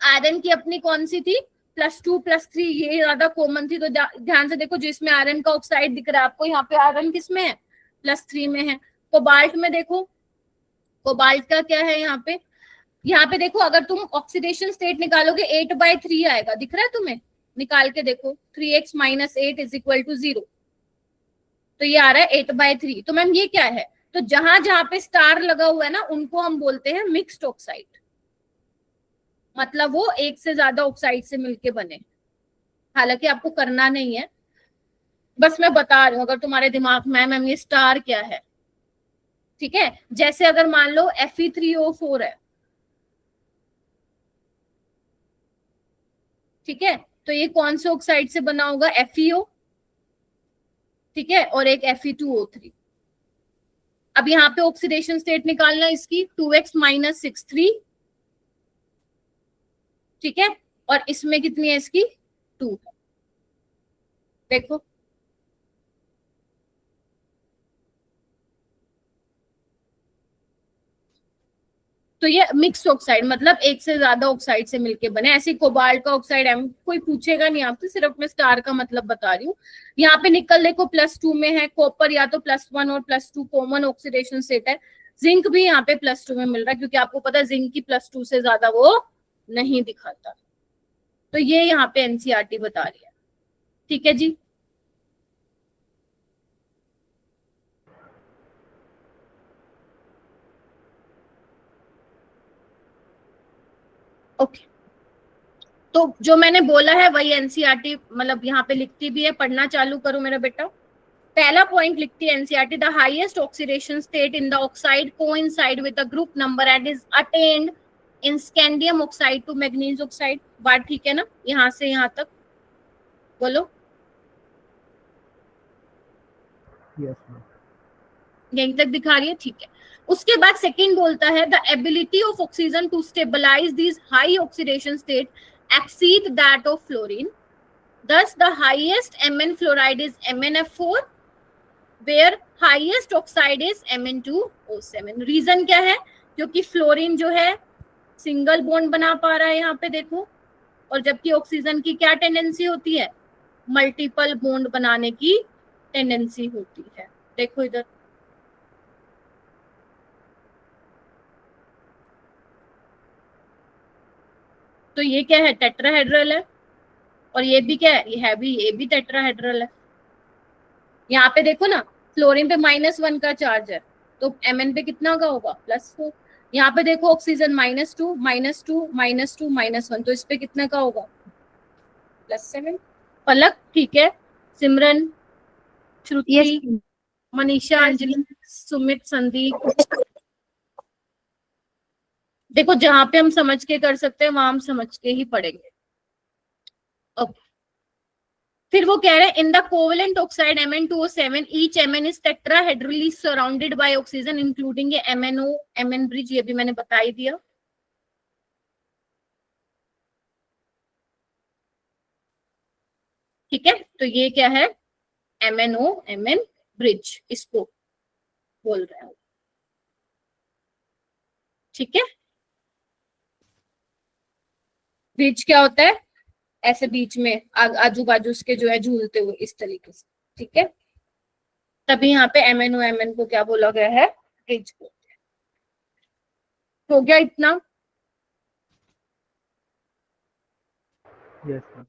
आयरन की अपनी कौन सी थी, +2 +3, ये ज्यादा कॉमन थी। तो ध्यान से देखो, जिसमें आयरन का ऑक्साइड दिख रहा है आपको, यहाँ पे आयरन किस में है, +3 में है। कोबाल्ट में देखो, कोबाल्ट का क्या है यहाँ पे देखो, अगर तुम ऑक्सीडेशन स्टेट निकालोगे 8/3 आएगा, दिख रहा है तुम्हें, निकाल के देखो 3x - 8 = 0, तो ये आ रहा है 8/3। तो मैम ये क्या है, तो जहां जहां पे स्टार लगा हुआ है ना, उनको हम बोलते हैं मिक्स्ड ऑक्साइड, मतलब वो एक से ज्यादा ऑक्साइड से मिलके बने। हालांकि आपको करना नहीं है, बस मैं बता रही हूँ, अगर तुम्हारे दिमाग में मैम ये स्टार क्या है, ठीक है। जैसे अगर मान लो Fe3O4 है, ठीक है, तो ये कौन से ऑक्साइड से बना होगा, FeO, ठीक है, और एक Fe2O3। अब यहाँ पे ऑक्सीडेशन स्टेट निकालना इसकी 2x - 6 3, ठीक है, और इसमें कितनी है इसकी 2 है, देखो। तो ये मिक्स ऑक्साइड, मतलब एक से ज्यादा ऑक्साइड से मिलके बने। ऐसे कोबाल्ट का ऑक्साइड कोई पूछेगा नहीं आपसे, सिर्फ मैं स्टार का मतलब बता रही हूँ। यहाँ पे निकल देखो +2 में है, कॉपर या तो +1 और +2 कॉमन ऑक्सीडेशन स्टेट है। जिंक भी यहाँ पे +2 में मिल रहा है, क्योंकि आपको पता है जिंक की +2 से ज्यादा वो नहीं दिखाता। तो ये यहाँ पे एनसीईआरटी बता रही है, ठीक है जी। ओके, तो जो मैंने बोला है वही एनसीईआरटी मतलब यहाँ पे लिखती भी है, पढ़ना चालू करो मेरा बेटा। पहला पॉइंट लिखती है NCERT, the highest oxidation state in the oxide coincide with the group number and is attained in scandium oxide to manganese oxide. बात ठीक है ना, यहाँ से यहाँ तक बोलो। यहीं तक दिखा रही है, ठीक है। उसके बाद सेकंड बोलता है, the ability of oxygen to stabilise this high oxidation state exceed that of fluorine. Thus, the highest Mn fluoride is MnF4, where highest oxide is Mn2O7. Reason क्या है, क्योंकि फ्लोरीन जो है सिंगल बॉन्ड बना पा रहा है यहाँ पे देखो, और जबकि ऑक्सीजन की क्या टेंडेंसी होती है, मल्टीपल बॉन्ड बनाने की टेंडेंसी होती है। देखो इधर, तो ये क्या है, टेट्राहेड्रल है, और ये भी क्या है, ये भी टेट्राहेड्रल है। यहाँ पे देखो ना, फ्लोरीन पे -1 का चार्ज है, तो Mn पे कितना का होगा, +4। यहाँ पे देखो ऑक्सीजन -2 -2 -2 -1, तो इस पे कितने का होगा, +7। पलक ठीक है, सिमरन, श्रुति, मनीषा, अंजलि, सुमित, संदीप। देखो जहां पे हम समझ के कर सकते हैं वहां हम समझ के ही पढ़ेंगे। ओके, फिर वो कह रहे हैं in the covalent oxide Mn2O7 each Mn is tetrahedrally surrounded by oxygen including A MnO Mn bridge, ये भी मैंने बता ही दिया। ठीक है, तो ये क्या है, MnO Mn ब्रिज इसको बोल रहे हैं। ठीक है, ब्रिज क्या होता है, ऐसे बीच में आजू बाजू उसके जो है झूलते हुए इस तरीके से। ठीक है, तभी यहाँ पे MnO Mn को क्या बोला गया है, ब्रिज बोलते हैं। हो गया इतना? Yes ma'am.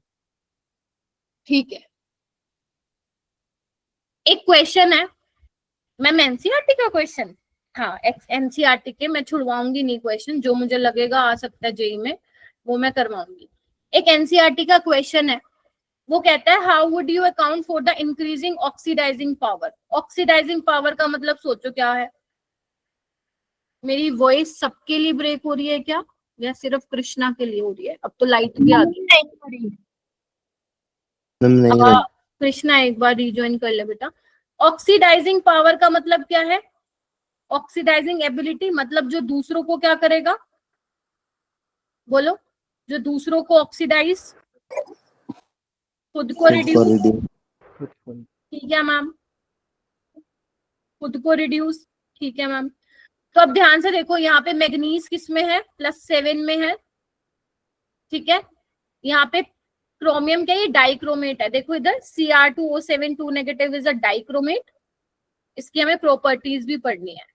ठीक है, एक क्वेश्चन है मैम एनसीईआरटी का क्वेश्चन, हाँ एनसीईआरटी के, मैं छुड़वाऊंगी नहीं क्वेश्चन, जो मुझे लगेगा आ सकता है जेई में वो मैं करवाऊंगी। एक एनसीईआरटी का क्वेश्चन है, वो कहता है how would you account for the increasing oxidising power. Oxidising power का मतलब सोचो क्या है। मेरी वॉइस सबके लिए ब्रेक हो रही है क्या, या सिर्फ कृष्णा के लिए हो रही है? अब तो लाइट भी आ गई। कृष्णा एक बार रिज्वाइन कर ले बेटा। ऑक्सीडाइजिंग पावर का मतलब क्या है, ऑक्सीडाइजिंग एबिलिटी, मतलब जो दूसरों को क्या करेगा, बोलो, जो दूसरों को ऑक्सीडाइज, खुद को रिड्यूस। ठीक है मैम, खुद को रिड्यूस। ठीक है मैम, तो अब ध्यान से देखो, यहाँ पे मैग्नीज किस में है, +7 में है। ठीक है, यहाँ पे क्रोमियम क्या है, ये डाइक्रोमेट है। देखो इधर Cr2O7 2 negative is a dichromate, इसकी हमें प्रॉपर्टीज भी पढ़नी है।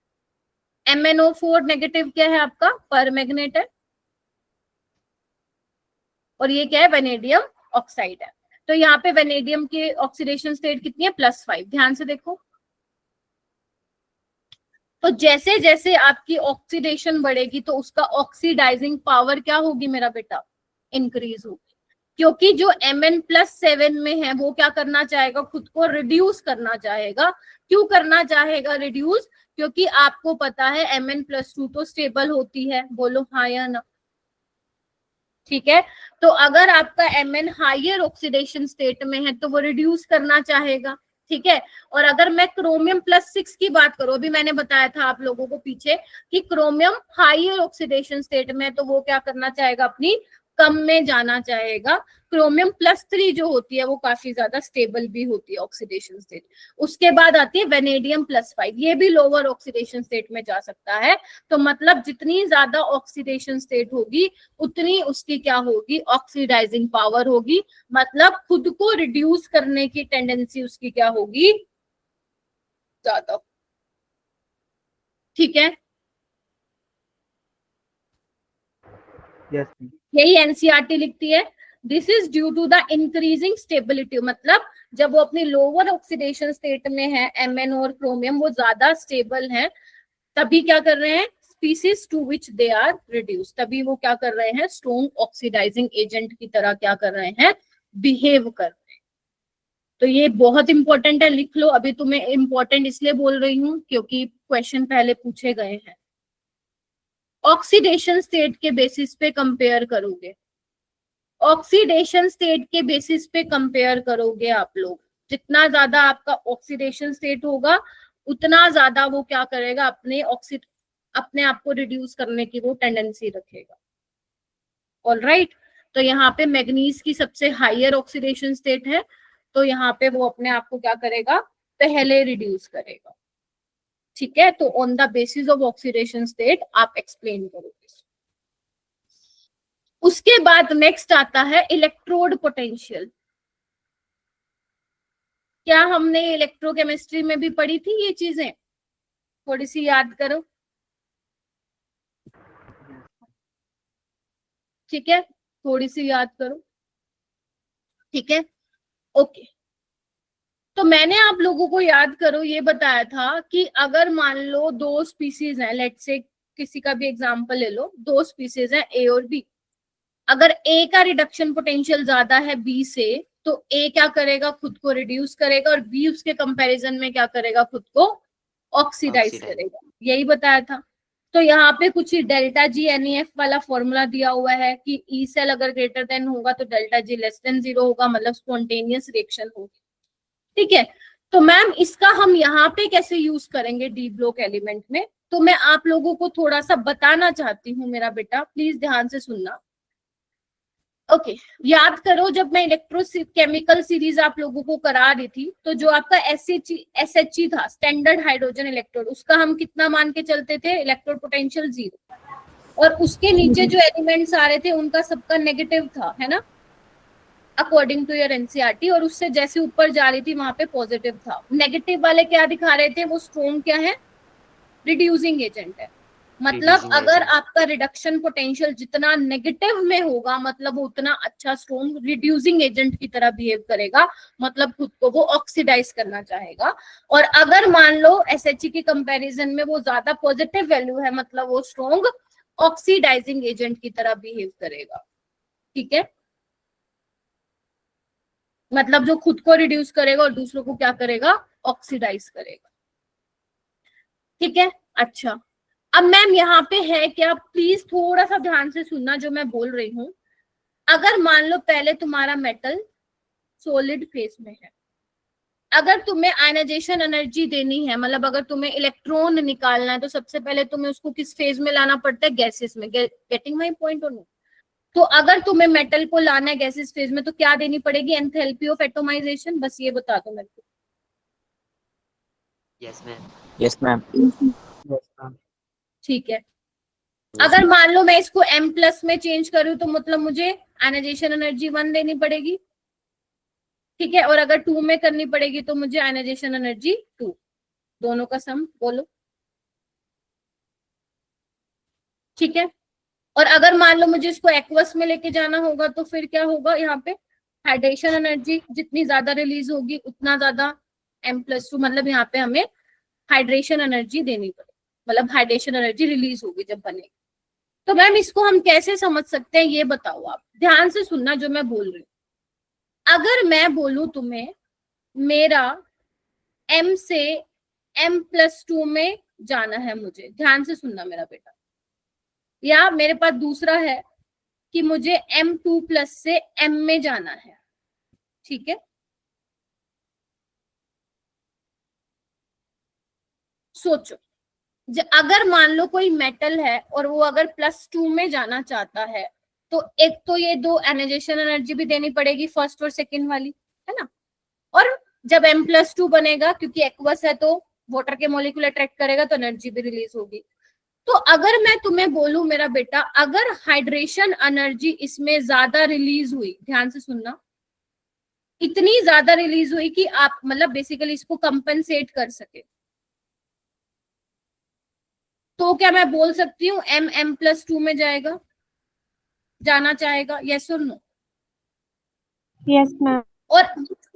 MnO4 नेगेटिव क्या है आपका, परमैग्नेट है, और ये क्या है, वेनेडियम ऑक्साइड है। तो यहाँ पे वेनेडियम के ऑक्सीडेशन स्टेट कितनी है, +5। ध्यान से देखो, तो जैसे जैसे आपकी ऑक्सीडेशन बढ़ेगी तो उसका ऑक्सीडाइजिंग पावर क्या होगी मेरा बेटा, इंक्रीज होगी। क्योंकि जो Mn+7 में है वो क्या करना चाहेगा, खुद को रिड्यूस करना चाहेगा। क्यों करना चाहेगा रिड्यूस, क्योंकि आपको पता है Mn+2 तो स्टेबल होती है, बोलो हाँ या ना। ठीक है, तो अगर आपका Mn हायर ऑक्सीडेशन स्टेट में है तो वो रिड्यूस करना चाहेगा। ठीक है, और अगर मैं क्रोमियम +6 की बात करूं, अभी मैंने बताया था आप लोगों को पीछे कि क्रोमियम हायर ऑक्सीडेशन स्टेट में है तो वो क्या करना चाहेगा, अपनी कम में जाना चाहेगा। क्रोमियम +3 जो होती है वो काफी ज्यादा स्टेबल भी होती है ऑक्सीडेशन स्टेट। उसके बाद आती है वेनेडियम +5, ये भी लोअर ऑक्सीडेशन स्टेट में जा सकता है। तो मतलब जितनी ज्यादा ऑक्सीडेशन स्टेट होगी उतनी उसकी क्या होगी, ऑक्सीडाइजिंग पावर होगी, मतलब खुद को रिड्यूस करने की टेंडेंसी उसकी क्या होगी, ज्यादा। ठीक है, यस। यही एनसीईआरटी लिखती है, this is due to the increasing stability, मतलब जब वो अपनी लोअर ऑक्सीडेशन स्टेट में है Mn और क्रोमियम वो ज्यादा स्टेबल हैं, तभी क्या कर रहे हैं, species to which they are reduce, तभी वो क्या कर रहे हैं, स्ट्रॉन्ग ऑक्सीडाइजिंग एजेंट की तरह क्या कर रहे हैं, बिहेव कर रहे हैं। तो ये बहुत इंपॉर्टेंट है, लिख लो। अभी तुम्हें इंपॉर्टेंट इसलिए बोल रही हूँ क्योंकि क्वेश्चन पहले पूछे गए हैं। ऑक्सीडेशन स्टेट के बेसिस पे कंपेयर करोगे, ऑक्सीडेशन स्टेट के बेसिस पे कंपेयर करोगे आप लोग, जितना ज्यादा आपका ऑक्सीडेशन स्टेट होगा उतना ज्यादा वो क्या करेगा, अपने आप को रिड्यूस करने की वो टेंडेंसी रखेगा। ऑलराइट, तो यहाँ पे मैग्नीज की सबसे हायर ऑक्सीडेशन स्टेट है, तो यहाँ पे वो अपने आप को क्या करेगा, पहले रिड्यूस करेगा। ठीक है, तो on the basis of oxidation state आप एक्सप्लेन करोगे। उसके बाद नेक्स्ट आता है इलेक्ट्रोड पोटेंशियल। क्या हमने इलेक्ट्रोकेमिस्ट्री में भी पढ़ी थी ये चीजें, थोड़ी सी याद करो। ठीक है, थोड़ी सी याद करो। ठीक है, ओके। तो मैंने आप लोगों को याद करो ये बताया था कि अगर मान लो दो स्पीसीज हैं, लेट्स से किसी का भी एग्जांपल ले लो, दो स्पीसीज हैं ए और बी, अगर ए का रिडक्शन पोटेंशियल ज्यादा है बी से तो ए क्या करेगा, खुद को रिड्यूस करेगा, और बी उसके कंपैरिजन में क्या करेगा, खुद को ऑक्सीडाइज करेगा। यही बताया था। तो यहाँ पे कुछ डेल्टा जी NEF वाला फॉर्मूला दिया हुआ है कि ई सेल अगर ग्रेटर देन होगा तो डेल्टा जी लेस देन 0 होगा, मतलब स्पॉन्टेनियस रिएक्शन होगी। ठीक है, तो मैम इसका हम यहाँ पे कैसे यूज करेंगे डी ब्लॉक एलिमेंट में, तो मैं आप लोगों को थोड़ा सा बताना चाहती हूँ मेरा बेटा, प्लीज ध्यान से सुनना। ओके, याद करो जब मैं इलेक्ट्रोकेमिकल सीरीज आप लोगों को करा रही थी, तो जो आपका SHE था, स्टैंडर्ड हाइड्रोजन इलेक्ट्रोड, उसका हम कितना मान के चलते थे, इलेक्ट्रोड पोटेंशियल 0, और उसके नीचे जो एलिमेंट्स आ रहे थे उनका सबका नेगेटिव था, है ना, अकॉर्डिंग टू योर एनसीईआरटी, और उससे जैसे ऊपर जा रही थी वहां पे पॉजिटिव था। नेगेटिव वाले क्या दिखा रहे थे, वो स्ट्रॉन्ग क्या है, रिड्यूसिंग एजेंट है। मतलब अगर आपका रिडक्शन पोटेंशियल जितना नेगेटिव में होगा, मतलब वो उतना अच्छा स्ट्रॉन्ग रिड्यूसिंग एजेंट की तरह बिहेव करेगा, मतलब खुद को वो ऑक्सीडाइज करना चाहेगा। और अगर मान लो SHE के कंपैरिजन में वो ज्यादा पॉजिटिव वैल्यू है, मतलब वो स्ट्रॉन्ग ऑक्सीडाइजिंग एजेंट की तरह बिहेव करेगा। ठीक है, मतलब जो खुद को रिड्यूस करेगा और दूसरों को क्या करेगा, ऑक्सीडाइज करेगा। ठीक है, अच्छा अब मैम यहाँ पे है क्या, प्लीज थोड़ा सा ध्यान से सुनना जो मैं बोल रही हूँ। अगर मान लो पहले तुम्हारा मेटल सॉलिड फेज में है, अगर तुम्हें आयनाइजेशन एनर्जी देनी है, मतलब अगर तुम्हें इलेक्ट्रॉन निकालना है, तो सबसे पहले तुम्हें उसको किस फेज में लाना पड़ता है, गैसेस में। गेटिंग माय पॉइंट और नो? तो अगर तुम्हें मेटल को लाना है गैसेस फेज में, तो क्या देनी पड़ेगी, एंथैल्पी ऑफ एटोमाइजेशन, बस ये बता दो मेरे को। Yes, ma'am. Yes, ma'am. Yes, ma'am. ठीक है, अगर मान लो मैं इसको M+ में चेंज करूं, तो मतलब मुझे आयनाइजेशन एनर्जी 1 देनी पड़ेगी। ठीक है, और अगर 2 में करनी पड़ेगी तो मुझे आयनाइजेशन एनर्जी 2, दोनों का सम बोलो। ठीक है, और अगर मान लो मुझे इसको एक्वस में लेके जाना होगा, तो फिर क्या होगा, यहाँ पे हाइड्रेशन एनर्जी जितनी ज्यादा रिलीज होगी उतना ज्यादा M+2, मतलब यहाँ पे हमें हाइड्रेशन एनर्जी देनी पड़ेगी, मतलब हाइड्रेशन एनर्जी रिलीज होगी जब बनेगी। तो मैम इसको हम कैसे समझ सकते हैं, ये बताओ आप, ध्यान से सुनना जो मैं बोल रही हूँ। अगर मैं बोलूं तुम्हें मेरा M से M+2 में जाना है, मुझे ध्यान से सुनना मेरा बेटा, या मेरे पास दूसरा है कि मुझे M2+ से M में जाना है। ठीक है, सोचो, अगर मान लो कोई मेटल है और वो अगर +2 में जाना चाहता है, तो एक तो ये 2 आयनाइजेशन एनर्जी भी देनी पड़ेगी, फर्स्ट और सेकंड वाली, है ना। और जब M+2 बनेगा, क्योंकि एक्वस है तो वाटर के मॉलिक्यूल अट्रैक्ट करेगा, तो एनर्जी भी रिलीज होगी। तो अगर मैं तुम्हें बोलूं मेरा बेटा, अगर हाइड्रेशन एनर्जी इसमें ज्यादा रिलीज हुई, ध्यान से सुनना, इतनी ज्यादा रिलीज हुई कि आप मतलब बेसिकली इसको कंपनसेट कर सके, तो क्या मैं बोल सकती हूँ M+2 में जाएगा, जाना चाहेगा, यस और नो? Yes ma'am. और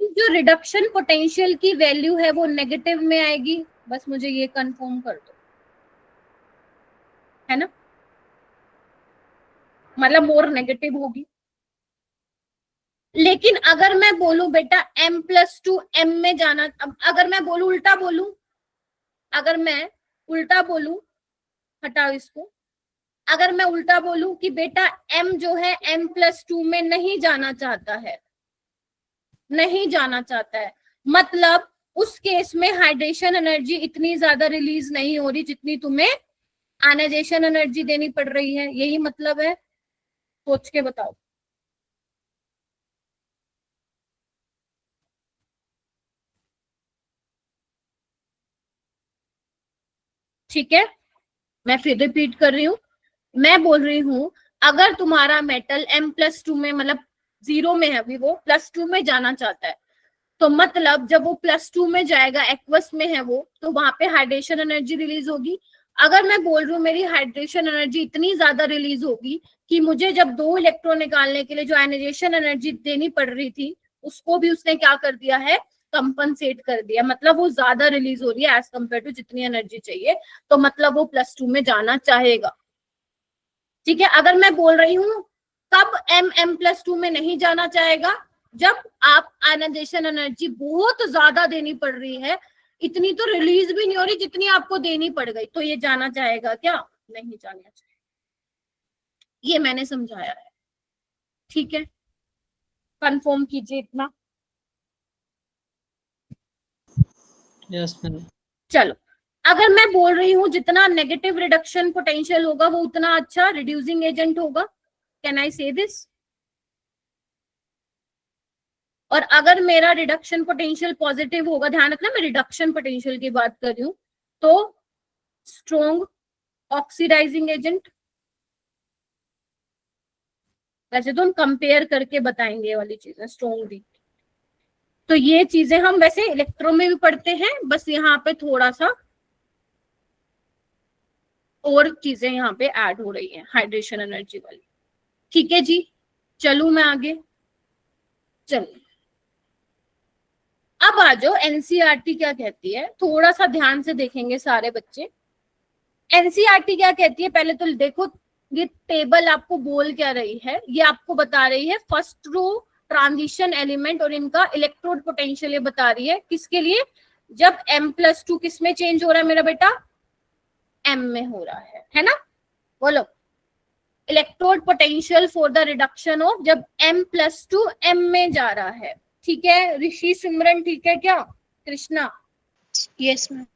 जो रिडक्शन पोटेंशियल की वैल्यू है वो नेगेटिव में आएगी, बस मुझे ये कंफर्म कर दो, है ना, मतलब मोर नेगेटिव होगी। लेकिन अगर मैं बोलूं बेटा M+2 M में जाना, अब अगर मैं बोलूं उल्टा बोलूं, अगर मैं उल्टा बोलूं, हटाओ इसको, अगर मैं उल्टा बोलूं कि बेटा M जो है M+2 में नहीं जाना चाहता है, नहीं जाना चाहता है, मतलब उस केस में हाइड्रेशन एनर्जी इतनी ज्यादा रिलीज नहीं हो रही जितनी तुम्हें आयनाइजेशन एनर्जी देनी पड़ रही है, यही मतलब है, सोच के बताओ। ठीक है, मैं फिर रिपीट कर रही हूँ, मैं बोल रही हूँ अगर तुम्हारा मेटल M+2 में, मतलब 0 में है अभी, वो +2 में जाना चाहता है, तो मतलब जब वो +2 में जाएगा, एक्वस में है वो, तो वहां पे हाइड्रेशन एनर्जी रिलीज होगी। अगर मैं बोल रही हूँ मेरी हाइड्रेशन एनर्जी इतनी ज्यादा रिलीज होगी कि मुझे जब 2 इलेक्ट्रॉन निकालने के लिए जो आयनाइजेशन एनर्जी देनी पड़ रही थी, उसको भी उसने क्या कर दिया है, कंपनसेट कर दिया, मतलब वो ज्यादा रिलीज हो रही है एज कम्पेयर टू जितनी एनर्जी चाहिए, तो मतलब वो +2 में जाना चाहेगा। ठीक है, अगर मैं बोल रही हूँ कब M+2 में नहीं जाना चाहेगा, जब आप आयनाइजेशन एनर्जी बहुत ज्यादा देनी पड़ रही है, इतनी तो रिलीज भी नहीं हो रही जितनी आपको देनी पड़ गई, तो ये जाना चाहेगा क्या, नहीं जाना चाहिए, ये मैंने समझाया है, ठीक है, कंफर्म कीजिए इतना। Yes ma'am. चलो, अगर मैं बोल रही हूँ जितना नेगेटिव रिडक्शन पोटेंशियल होगा वो उतना अच्छा रिड्यूसिंग एजेंट होगा, कैन आई से दिस? और अगर मेरा रिडक्शन पोटेंशियल पॉजिटिव होगा, ध्यान रखना मैं रिडक्शन पोटेंशियल की बात कर रही हूँ, तो स्ट्रॉन्ग ऑक्सीडाइजिंग एजेंट। वैसे तो हम कंपेयर करके बताएंगे ये वाली चीजें, स्ट्रॉन्ग वीक। तो ये चीजें हम वैसे इलेक्ट्रो में भी पढ़ते हैं, बस यहाँ पे थोड़ा सा और चीजें यहाँ पे ऐड हो रही हैं हाइड्रेशन एनर्जी वाली, ठीक है जी। चलूं मैं आगे, चलिए अब आ जाओ एनसीईआरटी क्या कहती है, थोड़ा सा ध्यान से देखेंगे सारे बच्चे। एनसीईआरटी क्या कहती है, पहले तो देखो ये टेबल आपको बोल क्या रही है, ये आपको बता रही है फर्स्ट रो ट्रांजिशन एलिमेंट और इनका इलेक्ट्रोड पोटेंशियल, ये बता रही है किसके लिए, जब M+2 किस में चेंज हो रहा है मेरा बेटा, M में हो रहा है ना, बोलो electrode potential for the reduction of, जब M+2 M में जा रहा है, ठीक है ऋषि सिमरन, ठीक है क्या, Krishna, yes ma'am.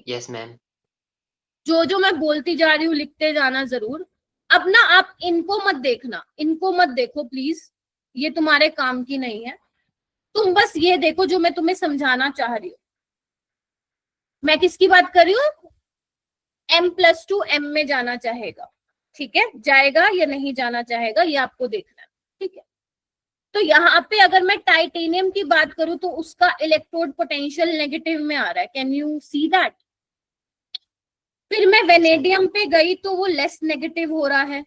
Yes ma'am. जो मैं बोलती जा रही हूँ लिखते जाना जरूर। अब ना आप इनको मत देखना, इनको मत देखो प्लीज, ये तुम्हारे काम की नहीं है, तुम बस ये देखो जो मैं तुम्हें समझाना चाह रही हूँ। मैं किसकी बात कर रही हूँ, M+2 M में जाना चाहेगा, ठीक है, जाएगा या नहीं जाना चाहेगा ये आपको देखना है, ठीक है। तो यहाँ पे अगर मैं टाइटेनियम की बात करूं तो उसका इलेक्ट्रोड पोटेंशियल नेगेटिव में आ रहा है, कैन यू सी दैट। फिर मैं वेनेडियम पे गई तो वो लेस नेगेटिव हो रहा है,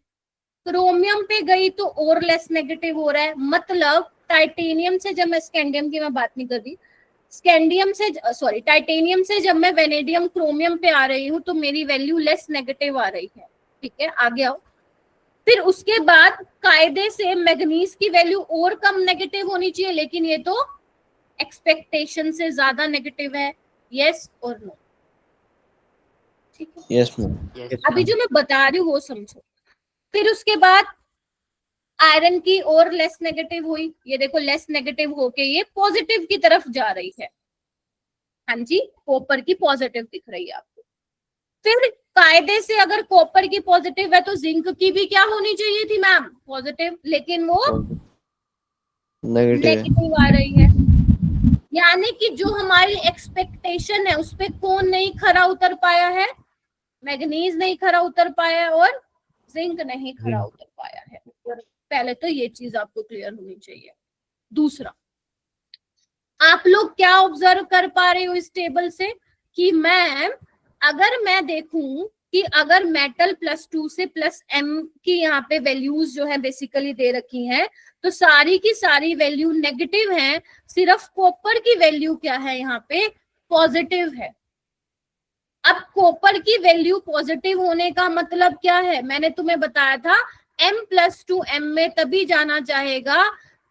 क्रोमियम पे गई तो और लेस नेगेटिव हो रहा है, मतलब टाइटेनियम से, जब मैं स्कैंडियम की मैं बात नहीं कर रही, स्कैंडियम से सॉरी टाइटेनियम से जब मैं वेनेडियम क्रोमियम पे आ रही हूँ तो मेरी वैल्यू लेस नेगेटिव आ रही है, ठीक है, आगे आओ। फिर उसके बाद कायदे से मैग्नीज की वैल्यू और कम नेगेटिव होनी चाहिए, लेकिन ये तो एक्सपेक्टेशन से ज्यादा नेगेटिव है, यस और नो, ठीक है। Yes ma'am. अभी जो मैं बता रही हूँ वो समझो। फिर उसके बाद आयरन की और लेस नेगेटिव हुई, ये देखो लेस नेगेटिव होके ये पॉजिटिव की तरफ जा रही है, हाँ जी, कॉपर की पॉजिटिव दिख रही है आपको। फिर कायदे से अगर कॉपर की पॉजिटिव है तो जिंक की भी क्या होनी चाहिए थी मैम, पॉजिटिव, लेकिन वो नेगेटिव आ रही है। यानी कि जो हमारी एक्सपेक्टेशन है उस पे कौन नहीं खरा उतर पाया है, मैग्नीज नहीं खरा उतर पाया है और जिंक नहीं खरा उतर पाया है। पहले तो ये चीज आपको क्लियर होनी चाहिए। दूसरा, आप लोग क्या ऑब्जर्व कर पा रहे हो इस टेबल से कि मैम अगर मैं देखूं कि अगर मेटल +2 से +M की यहाँ पे वैल्यूज जो है बेसिकली दे रखी हैं, तो सारी की सारी वैल्यू नेगेटिव हैं, सिर्फ कॉपर की वैल्यू क्या है यहाँ पे पॉजिटिव है। अब कॉपर की वैल्यू पॉजिटिव होने का मतलब क्या है, मैंने तुम्हें बताया था M+2 M में तभी जाना चाहेगा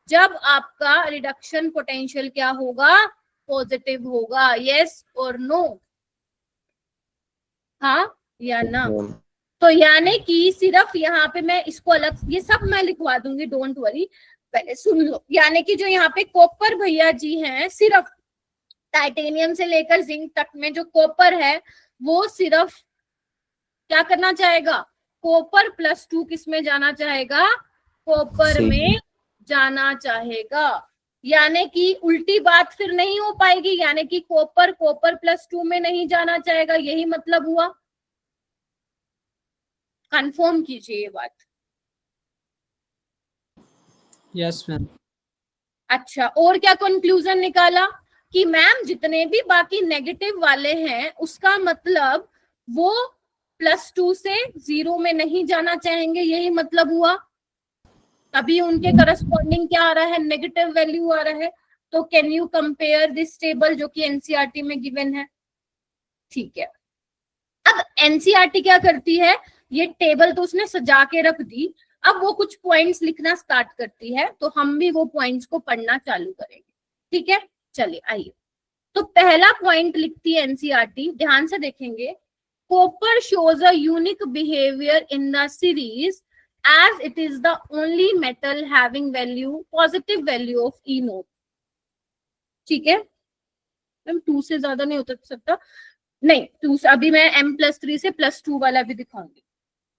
जब आपका रिडक्शन पोटेंशियल क्या होगा, पॉजिटिव होगा, यस और नो, हाँ या ना। तो यानी कि सिर्फ यहाँ पे मैं इसको अलग, ये सब मैं लिखवा दूंगी, डोंट वरी, पहले सुन लो। यानी कि जो यहाँ पे कॉपर भैया जी हैं, सिर्फ टाइटेनियम से लेकर जिंक तक में जो कॉपर है वो सिर्फ क्या करना चाहेगा, कॉपर +2 किस में जाना चाहेगा, कॉपर में जाना चाहेगा। यानी कि उल्टी बात फिर नहीं हो पाएगी, यानी कि कॉपर +2 में नहीं जाना चाहेगा, यही मतलब हुआ। कंफर्म कीजिए ये बात। Yes ma'am. अच्छा, और क्या कंक्लूजन निकाला कि मैम जितने भी बाकी नेगेटिव वाले हैं उसका मतलब वो +2 से 0 में नहीं जाना चाहेंगे, यही मतलब हुआ। अभी उनके करस्पॉन्डिंग क्या आ रहा है, नेगेटिव वैल्यू आ रहा है। तो can you compare this table जो कि एनसीईआरटी में गिवन है, ठीक है। अब एनसीईआरटी क्या करती है, ये टेबल तो उसने सजा के रख दी, अब वो कुछ पॉइंट्स लिखना स्टार्ट करती है, तो हम भी वो पॉइंट्स को पढ़ना चालू करेंगे, ठीक है। चलिए आइए, तो पहला पॉइंट लिखती है एनसीईआरटी, ध्यान से देखेंगे copper shows a unique behavior in the series as it is the only metal having positive value of E naught. ठीक है मैम, 2 से ज्यादा नहीं हो सकता, नहीं 2 से, अभी मैं M+3 से +2 वाला भी दिखाऊंगी।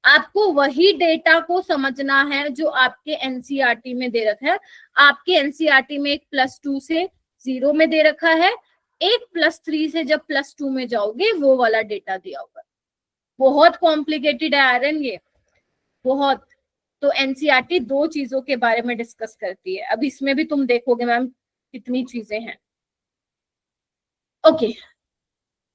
आपको वही डेटा को समझना है जो आपके एनसीईआरटी में दे रखा है। आपके एनसीईआरटी में एक +2 से 0 में दे रखा है, एक +3 से जब +2 में जाओगे वो वाला डेटा दिया होगा। बहुत कॉम्प्लिकेटेड है आयरन ये, बहुत। तो एनसीईआरटी 2 चीजों के बारे में डिस्कस करती है। अब इसमें भी तुम देखोगे मैम कितनी चीजें हैं। ओके,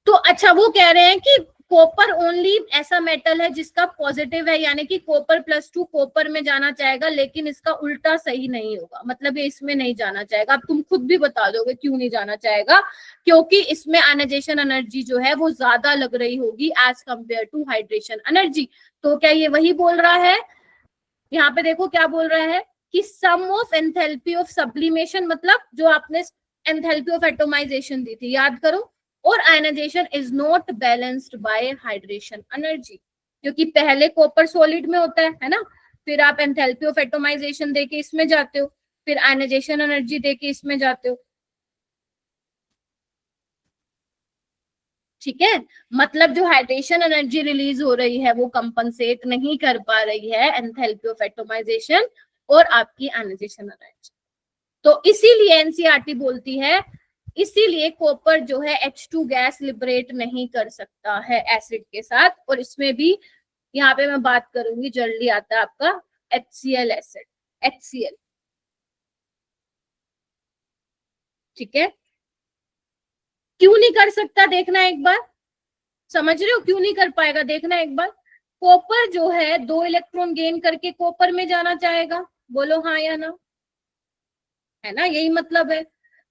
तो अच्छा वो कह रहे हैं कि कॉपर ओनली ऐसा मेटल है जिसका पॉजिटिव है, यानी कि कॉपर +2 कॉपर में जाना चाहेगा, लेकिन इसका उल्टा सही नहीं होगा, मतलब ये इसमें नहीं जाना चाहेगा। अब तुम खुद भी बता दोगे क्यों नहीं जाना चाहेगा, क्योंकि इसमें आयनाइजेशन एनर्जी जो है वो ज्यादा लग रही होगी as compare to hydration energy. तो क्या ये वही बोल रहा है? यहाँ पे देखो क्या बोल रहा है कि सम ऑफ एंथैल्पी ऑफ सब्लिमेशन, मतलब जो आपने एंथैल्पी ऑफ एटोमाइजेशन दी थी, याद करो, और ionisation is not balanced by hydration energy, क्योंकि पहले कॉपर सॉलिड में होता है ना, फिर आप एंथैल्पी ऑफ एटोमाइजेशन देके इसमें जाते हो, फिर आयनाइजेशन एनर्जी देके इसमें जाते हो। ठीक है, मतलब जो हाइड्रेशन एनर्जी रिलीज हो रही है वो कंपनसेट नहीं कर पा रही है एंथैल्पी ऑफ एटोमाइजेशन और आपकी आयनाइजेशन एनर्जी। तो इसीलिए एनसीईआरटी बोलती है, इसीलिए कॉपर जो है H2 गैस लिबरेट नहीं कर सकता है एसिड के साथ। और इसमें भी यहाँ पे मैं बात करूंगी, जल्दी आता है आपका HCl एसिड, HCl। ठीक है, क्यों नहीं कर सकता देखना एक बार, समझ रहे हो क्यों नहीं कर पाएगा, देखना एक बार। कॉपर जो है 2 इलेक्ट्रॉन गेन करके कॉपर में जाना चाहेगा, बोलो हाँ या ना, है ना, यही मतलब है।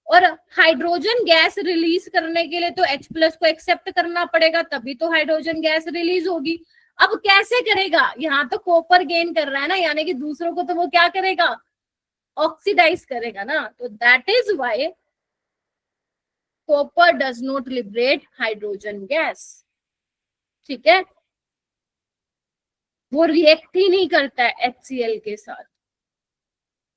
और हाइड्रोजन गैस रिलीज करने के लिए तो H+ को एक्सेप्ट करना पड़ेगा, तभी तो हाइड्रोजन गैस रिलीज होगी। अब कैसे करेगा, यहाँ तो कॉपर गेन कर रहा है ना, यानी कि दूसरों को तो वो क्या करेगा, ऑक्सीडाइज करेगा ना। तो that is why copper does not liberate hydrogen gas. ठीक है, वो रिएक्ट ही नहीं करता है HCl के साथ।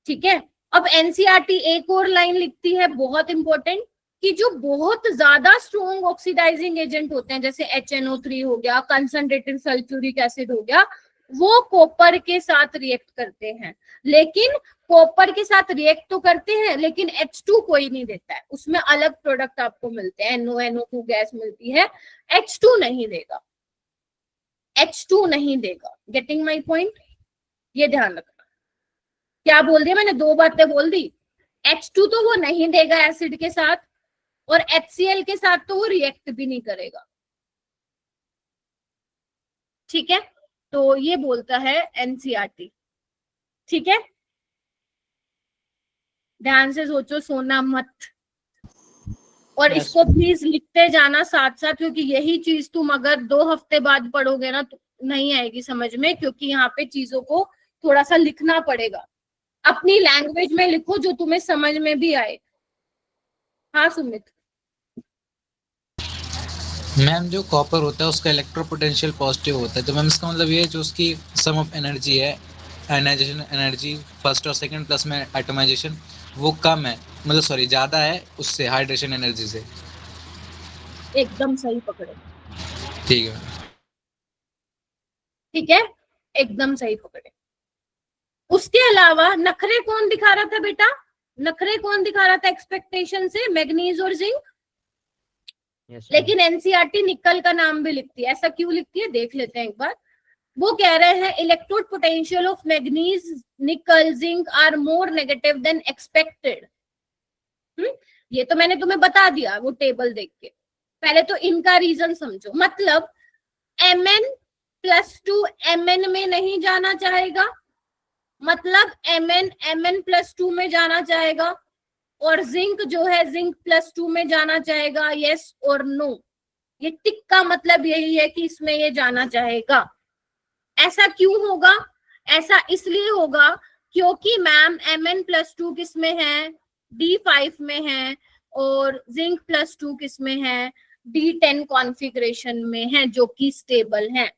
ठीक है, अब एनसीईआरटी एक और लाइन लिखती है बहुत इंपॉर्टेंट, कि जो बहुत ज्यादा स्ट्रॉन्ग ऑक्सीडाइजिंग एजेंट होते हैं, जैसे HNO3 हो गया, कंसंट्रेटेड सल्फ्यूरिक एसिड हो गया, वो कॉपर के साथ रिएक्ट करते हैं। लेकिन कॉपर के साथ रिएक्ट तो करते हैं, लेकिन H2 कोई नहीं देता है, उसमें अलग प्रोडक्ट आपको मिलते हैं, NO2 गैस मिलती है, H2 नहीं देगा, H2 नहीं देगा। गेटिंग माई पॉइंट, ये ध्यान रखना। क्या बोल दिया मैंने, 2 बातें बोल दी। H2 तो वो नहीं देगा एसिड के साथ, और HCl के साथ तो वो रिएक्ट भी नहीं करेगा। ठीक है, तो ये बोलता है एनसीईआरटी। ठीक है, ध्यान से सोचो, सोना मत। और Yes. इसको प्लीज लिखते जाना साथ साथ, क्योंकि यही चीज तुम अगर 2 हफ्ते बाद पढ़ोगे ना तो नहीं आएगी समझ में, क्योंकि यहाँ पे चीजों को थोड़ा सा लिखना पड़ेगा। अपनी लैंग्वेज में लिखो जो तुम्हें समझ में भी आए। हाँ सुमित। मैम जो कॉपर होता है उसका इलेक्ट्रोपोटेंशियल पॉजिटिव होता है, तो मैम इसका मतलब ये है जो उसकी सम ऑफ एनर्जी है, आयनाइजेशन एनर्जी फर्स्ट और सेकंड प्लस में एटमाइजेशन, वो कम है, मतलब सॉरी ज़्यादा है उससे, हाइड्रेशन एनर्जी से। एकदम सही पकड़े। ठीक है, ठीक है, एकदम सही पकड़े। उसके अलावा नखरे कौन दिखा रहा था बेटा, नखरे कौन दिखा रहा था एक्सपेक्टेशन से, मैग्नीज और जिंक। लेकिन एनसीईआरटी निकल का नाम भी लिखती है, ऐसा क्यों लिखती है देख लेते हैं एक बार। वो कह रहे हैं electrode potential of manganese, nickel, zinc are more negative than expected. ये तो मैंने तुम्हें बता दिया वो टेबल देख के। पहले तो इनका रीजन समझो, मतलब Mn+2 Mn में नहीं जाना चाहेगा, मतलब Mn+2 में जाना चाहेगा, और जिंक जो है जिंक+2 में जाना चाहेगा, यस और नो। ये टिक का मतलब यही है कि इसमें ये जाना चाहेगा। ऐसा क्यों होगा, ऐसा इसलिए होगा क्योंकि मैम Mn+2 किस में है, D5 में है, और जिंक+2 किस में है, D10 कॉन्फ़िगरेशन में है जो कि स्टेबल है,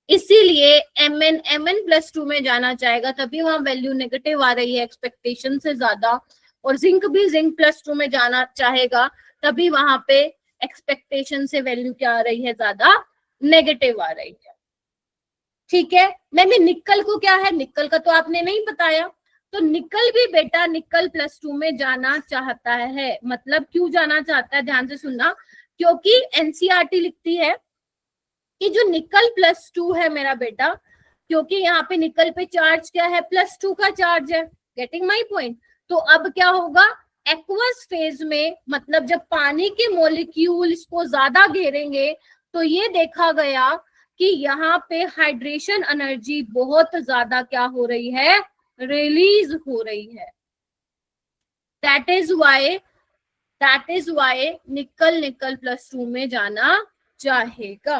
इसीलिए Mn+2 में जाना चाहेगा, तभी वहां वैल्यू नेगेटिव आ रही है एक्सपेक्टेशन से ज्यादा, और जिंक भी Zinc+2 में जाना चाहेगा, तभी वहां पे एक्सपेक्टेशन से वैल्यू क्या आ रही है, ज्यादा नेगेटिव आ रही है। ठीक है मैम, निकल को क्या है, निकल का तो आपने नहीं बताया, तो निकल भी बेटा Nickel+2 में जाना चाहता है। मतलब क्यों जाना चाहता है, ध्यान से सुनना, क्योंकि एनसीईआरटी लिखती है कि जो Nickel+2 है मेरा बेटा, क्योंकि यहाँ पे निकल पे चार्ज क्या है, +2 का चार्ज है, गेटिंग माई पॉइंट। तो अब क्या होगा, एक्वस फेज में, मतलब जब पानी के मॉलिक्यूल इसको ज्यादा घेरेंगे, तो ये देखा गया कि यहाँ पे हाइड्रेशन एनर्जी बहुत ज्यादा क्या हो रही है, रिलीज हो रही है। दैट इज वाई Nickel+2 में जाना चाहेगा।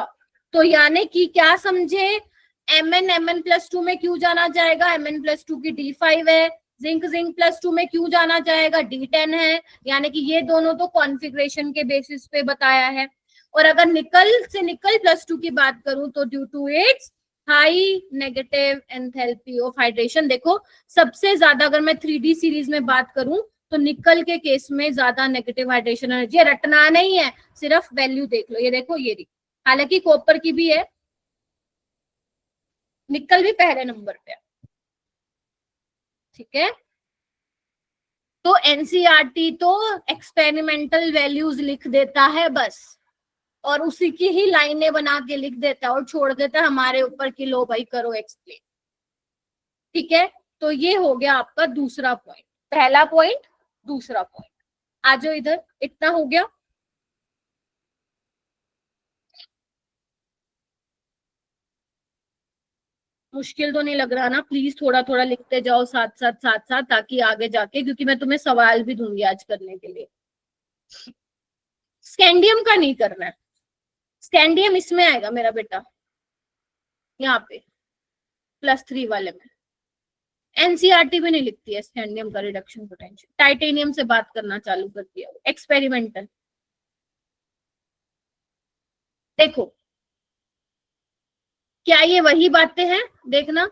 तो यानी कि क्या समझे, Mn+2 में क्यों जाना चाहेगा, Mn+2 की D5 है, Zinc+2 में क्यों जाना चाहेगा, D10 है, यानी कि ये दोनों तो कॉन्फ़िगरेशन के बेसिस पे बताया है। और अगर निकल से Nickel+2 की बात करूं तो due to its high negative enthalpy of hydration, देखो सबसे ज्यादा अगर मैं 3D सीरीज में बात करूं तो निकल के केस में ज्यादा नेगेटिव हाइड्रेशन एनर्जी, रटना नहीं है, सिर्फ वैल्यू देख लो, ये देखो ये रही, हालांकि कॉपर की भी है, निकल भी पहले नंबर पे है। ठीक है, तो एनसीईआरटी तो एक्सपेरिमेंटल वैल्यूज लिख देता है बस, और उसी की ही लाइनें बना के लिख देता है और छोड़ देता है हमारे ऊपर कि लो भाई करो एक्सप्लेन। ठीक है, तो ये हो गया आपका दूसरा पॉइंट, पहला पॉइंट दूसरा पॉइंट। आ जाओ इधर, इतना हो गया। मुश्किल तो नहीं लग रहा ना, प्लीज थोड़ा थोड़ा लिखते जाओ साथ साथ ताकि आगे जाके, क्योंकि मैं तुम्हें सवाल भी दूंगी आज करने के लिए। स्कैंडियम का नहीं करना है, स्कैंडियम इसमें आएगा मेरा बेटा, यहाँ पे +3 वाले में। एनसीईआरटी भी नहीं लिखती है स्कैंडियम का रिडक्शन पोटेंशियल, टाइटेनियम से बात करना चालू कर दिया एक्सपेरिमेंटल। देखो क्या ये वही बातें हैं, देखना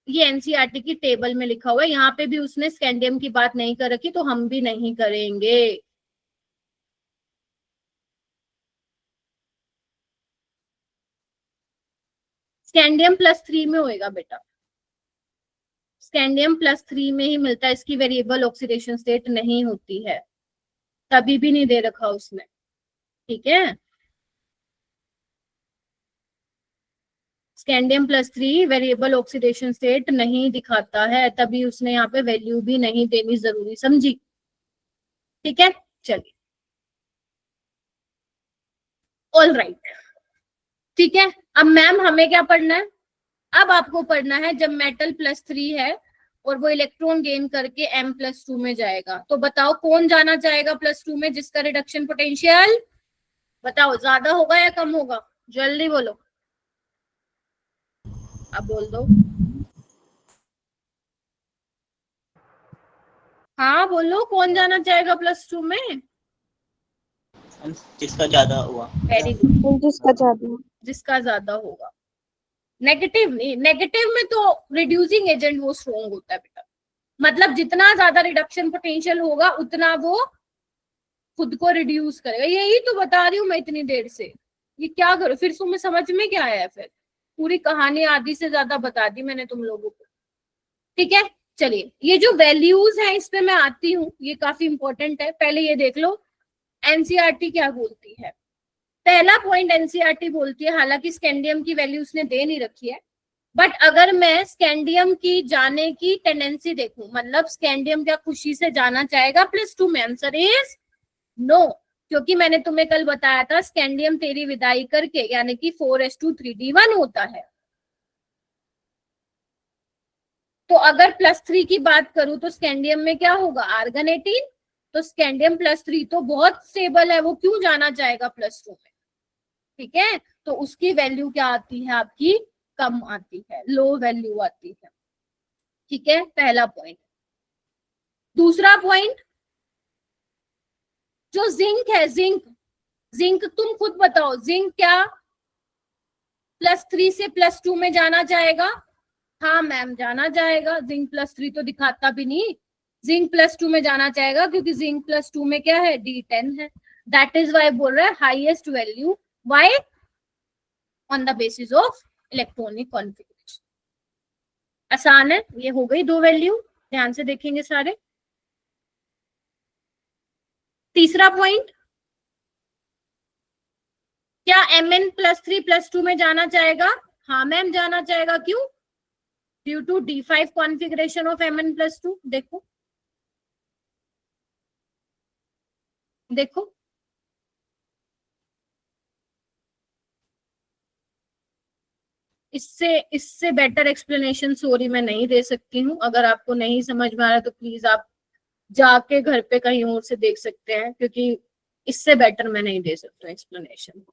ये एनसीईआरटी की टेबल में लिखा हुआ है, यहाँ पे भी उसने स्कैंडियम की बात नहीं कर रखी, तो हम भी नहीं करेंगे। स्कैंडियम +3 में होएगा बेटा, स्कैंडियम +3 में ही मिलता है, इसकी वेरिएबल ऑक्सीडेशन स्टेट नहीं होती है, तभी भी नहीं दे रखा उसने। ठीक है, स्कैंडियम +3 वेरिएबल ऑक्सीडेशन स्टेट नहीं दिखाता है, तभी उसने यहाँ पे वैल्यू भी नहीं देनी जरूरी समझी। ठीक है, चलिए ऑल राइट। ठीक है, अब मैम हमें क्या पढ़ना है, अब आपको पढ़ना है जब मेटल +3 है और वो इलेक्ट्रॉन गेन करके M+2 में जाएगा, तो बताओ कौन जाना चाहेगा +2 में, जिसका रिडक्शन पोटेंशियल बताओ ज्यादा होगा या कम होगा, जल्दी बोलो, अब बोल दो। हाँ बोलो, कौन जाना चाहेगा +2 में, जिसका ज्यादा हुआ। वेरी गुड, जिसका ज्यादा जिसका ज्यादा होगा। नेगेटिव नहीं, नेगेटिव में तो रिड्यूसिंग एजेंट वो स्ट्रॉन्ग होता है बेटा, मतलब जितना ज्यादा रिडक्शन पोटेंशियल होगा उतना वो खुद को रिड्यूस करेगा, यही तो बता रही हूँ मैं इतनी देर से। ये क्या करो फिर, तुम्हें समझ में क्या आया, फिर पूरी कहानी आधी से ज्यादा बता दी मैंने तुम लोगों को। ठीक है, चलिए ये जो वैल्यूज हैं इस पे मैं आती हूँ, ये काफी इंपॉर्टेंट है, पहले ये देख लो एनसीईआरटी क्या बोलती है। पहला पॉइंट एनसीईआरटी बोलती है, हालांकि स्कैंडियम की वैल्यू उसने दे नहीं रखी है, बट अगर मैं स्कैंडियम की जाने की टेंडेंसी देखूं, मतलब स्कैंडियम क्या खुशी से जाना चाहेगा +2 में, आंसर इज नो, क्योंकि मैंने तुम्हें कल बताया था स्कैंडियम तेरी विदाई करके यानी कि 4s2 3d1 होता है। तो अगर +3 की बात करूं तो स्कैंडियम में क्या होगा, आर्गन 18, तो स्कैंडियम +3 तो बहुत स्टेबल है, वो क्यों जाना चाहेगा +2 में। ठीक है, तो उसकी वैल्यू क्या आती है आपकी, कम आती है, लो वैल्यू आती है। ठीक है, पहला पॉइंट। दूसरा पॉइंट, जो जिंक है, जिंक जिंक तुम खुद बताओ, जिंक क्या +3 से +2 में जाना चाहेगा? हाँ मैम जाना जाएगा। जिंक +3 तो दिखाता भी नहीं, जिंक +2 में जाना चाहेगा क्योंकि जिंक +2 में क्या है, D10 है। दैट इज वाई बोल रहा है highest value, why on the basis of electronic configuration. आसान है, ये हो गई 2 वैल्यू, ध्यान से देखेंगे सारे। तीसरा पॉइंट, क्या Mn+3 +2 में जाना चाहेगा? हाँ मैम जाना चाहेगा। क्यों? Due to D5 configuration of Mn+2। देखो देखो, इससे बेटर एक्सप्लेनेशन सॉरी मैं नहीं दे सकती हूँ। अगर आपको नहीं समझ में आ रहा तो प्लीज आप जाके घर पे कहीं और से देख सकते हैं, क्योंकि इससे बेटर मैं नहीं दे सकता एक्सप्लेनेशन।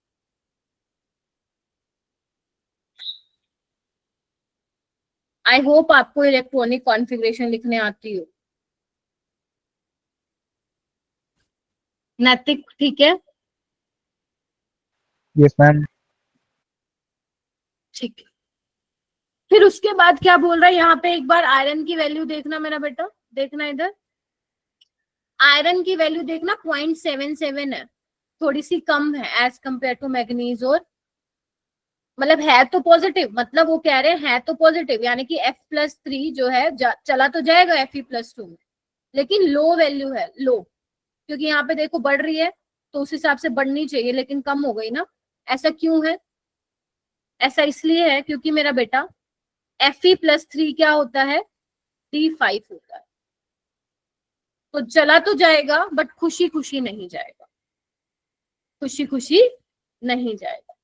आई होप आपको इलेक्ट्रॉनिक कॉन्फ़िगरेशन लिखने आती हो। नैतिक ठीक है? Yes ma'am. ठीक है, फिर उसके बाद क्या बोल रहा है यहाँ पे, एक बार आयरन की वैल्यू देखना मेरा बेटा, देखना इधर, आयरन की वैल्यू देखना 0.77 है, थोड़ी सी कम है एज कंपेयर टू मैग्नीज। और मतलब है तो पॉजिटिव, मतलब वो कह रहे हैं है तो पॉजिटिव, यानी कि F+3 जो है चला तो जाएगा Fe+2 में, लेकिन लो वैल्यू है, लो, क्योंकि यहाँ पे देखो बढ़ रही है तो उस हिसाब से बढ़नी चाहिए, लेकिन कम हो गई ना। ऐसा क्यों है? ऐसा इसलिए है क्योंकि मेरा बेटा Fe+3 क्या होता है, D5 होता है। तो चला तो जाएगा बट खुशी खुशी नहीं जाएगा, खुशी खुशी नहीं जाएगा।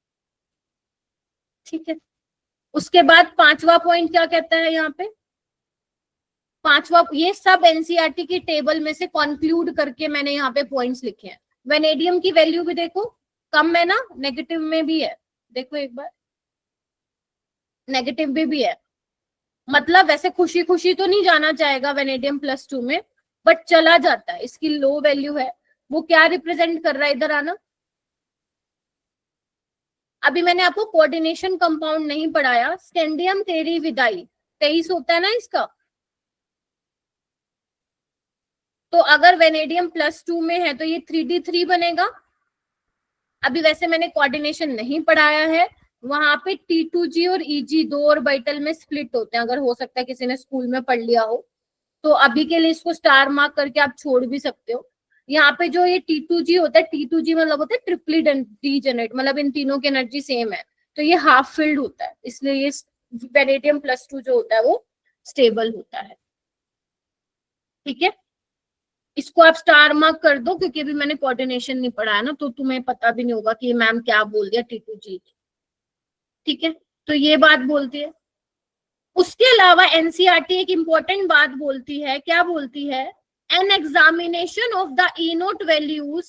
ठीक है, उसके बाद 5वां पॉइंट क्या कहता है यहाँ पे, 5वां, ये सब एनसीईआरटी की टेबल में से कंक्लूड करके मैंने यहाँ पे पॉइंट्स लिखे हैं। वेनेडियम की वैल्यू भी देखो कम है ना, नेगेटिव में भी है, देखो एक बार, नेगेटिव भी है। मतलब वैसे खुशी खुशी तो नहीं जाना चाहेगा वेनेडियम +2 में, बट चला जाता है, इसकी लो वैल्यू है। वो क्या रिप्रेजेंट कर रहा है, इधर आना। अभी मैंने आपको कोऑर्डिनेशन कंपाउंड नहीं पढ़ाया, स्कैंडियम तेरी विदाई 23 होता है ना इसका। तो अगर वेनेडियम +2 में है तो ये 3D3 बनेगा। अभी वैसे मैंने कोऑर्डिनेशन नहीं पढ़ाया है, वहां पे T2G और EG 2 ऑर्बिटल में स्प्लिट होते हैं, अगर हो सकता है किसी ने स्कूल में पढ़ लिया हो तो अभी के लिए इसको स्टार मार्क करके आप छोड़ भी सकते हो। यहाँ पे जो ये T2G होता है, T2G मतलब होता है ट्रिपली डीजेनरेट, मतलब इन तीनों की एनर्जी सेम है, तो ये हाफ फिल्ड होता है, इसलिए ये वेनेडियम +2 जो होता है वो स्टेबल होता है। ठीक है, इसको आप स्टार मार्क कर दो, क्योंकि अभी मैंने कोऑर्डिनेशन नहीं पढ़ाया ना, तो तुम्हें पता भी नहीं होगा कि मैम क्या बोल दिया T2G। ठीक है, तो ये बात बोलती है। उसके अलावा एनसीईआरटी एक इंपॉर्टेंट बात बोलती है, क्या बोलती है, an examination of the E note values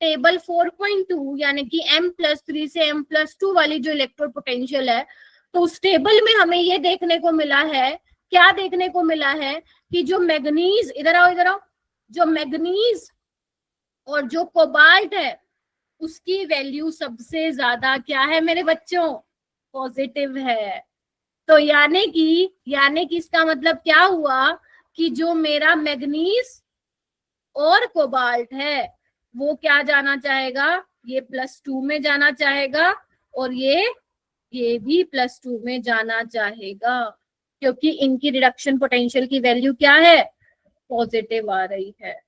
table 4.2, यानी कि M+3 से M+2 वाली जो इलेक्ट्रोड पोटेंशियल है, तो उस टेबल में हमें ये देखने को मिला है, क्या देखने को मिला है कि जो मैग्नीज, इधर आओ इधर आओ, जो मैग्नीज और जो कोबाल्ट है उसकी वैल्यू सबसे ज्यादा क्या है मेरे बच्चों, पॉजिटिव है। तो यानी कि इसका मतलब क्या हुआ कि जो मेरा मैग्नीज और कोबाल्ट है वो क्या जाना चाहेगा, ये +2 में जाना चाहेगा, और ये भी +2 में जाना चाहेगा, क्योंकि इनकी रिडक्शन पोटेंशियल की वैल्यू क्या है, पॉजिटिव आ रही है।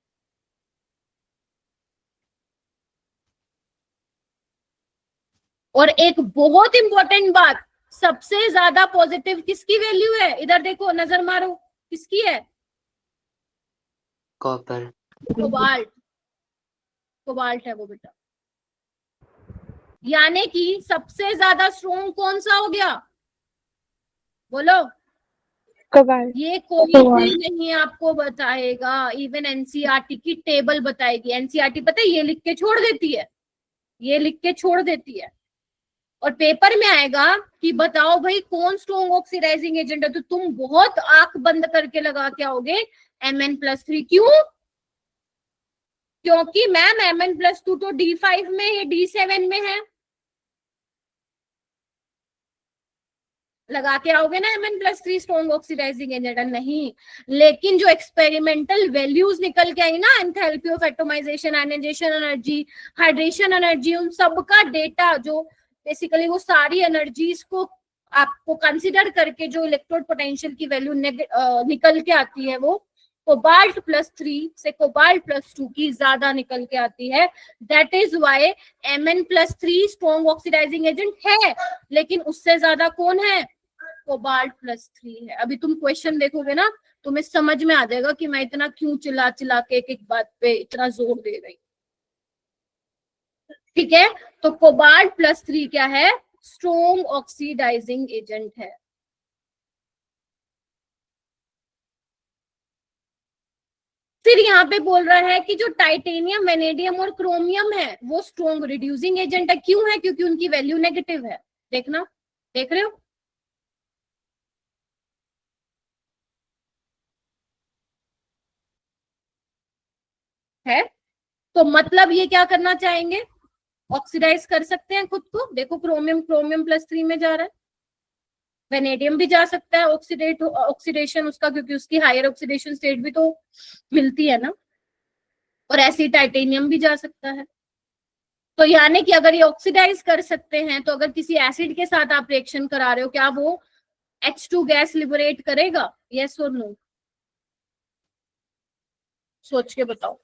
और एक बहुत इंपॉर्टेंट बात, सबसे ज्यादा पॉजिटिव किसकी वैल्यू है, इधर देखो, नजर मारो, किसकी है, कॉपर। कोबाल्ट है वो बेटा। यानी कि सबसे ज्यादा स्ट्रॉन्ग कौन सा हो गया, बोलो। कोबाल्ट। ये कोई भी नहीं आपको बताएगा, इवन एनसीईआरटी की टेबल बताएगी। एनसीईआरटी पता है ये लिख के छोड़ देती है, ये लिख के छोड़ देती है, और पेपर में आएगा कि बताओ भाई कौन स्ट्रॉन्ग ऑक्सीडाइजिंग एजेंट है, तो तुम बहुत आंख बंद करके लगा के आओगे Mn+3। क्यों? क्योंकि मैम Mn+2 तो D5 में या D7 में है, लगा के आओगे ना Mn+3 स्ट्रॉन्ग ऑक्सीडाइजिंग एजेंट नहीं, लेकिन जो एक्सपेरिमेंटल वैल्यूज निकल के आई ना, enthalpy of atomisation, ionisation energy, hydration energy, उन सब का डेटा जो बेसिकली वो सारी एनर्जीज को आपको कंसिडर करके जो इलेक्ट्रोड पोटेंशियल की वैल्यू निकल के आती है, वो कोबाल्ट+3 से कोबाल्ट+2 की ज्यादा निकल के आती है। That is why Mn+3 strong oxidising agent है, लेकिन उससे ज्यादा कौन है? कोबाल्ट+3 है। अभी तुम क्वेश्चन देखोगे ना, तुम्हें समझ में आ जाएगा कि मैं इतना क्यों चिल्ला चिल्ला के एक एक बात पे इतना जोर दे रही। ठीक है, तो कोबाल्ट+3 क्या है? स्ट्रॉन्ग ऑक्सीडाइजिंग एजेंट है। फिर यहाँ पे बोल रहा है कि जो टाइटेनियम, वेनेडियम और क्रोमियम है वो स्ट्रॉन्ग रिड्यूसिंग एजेंट है। क्यों है? क्योंकि उनकी वैल्यू नेगेटिव है। देखना, देख रहे हो? है तो मतलब ये क्या करना चाहेंगे? ऑक्सीडाइज कर सकते हैं खुद को। देखो क्रोमियम+3 में जा रहा है, वेनेडियम भी जा सकता है ऑक्सीडेशन उसका, क्योंकि उसकी हायर ऑक्सीडेशन स्टेट भी तो मिलती है ना, और ऐसे टाइटेनियम भी जा सकता है। तो यानी कि अगर ये ऑक्सीडाइज कर सकते हैं, तो अगर किसी एसिड के साथ आप रिएक्शन करा रहे हो, क्या वो H2 गैस लिबरेट करेगा? यस और नो? सोच के बताओ,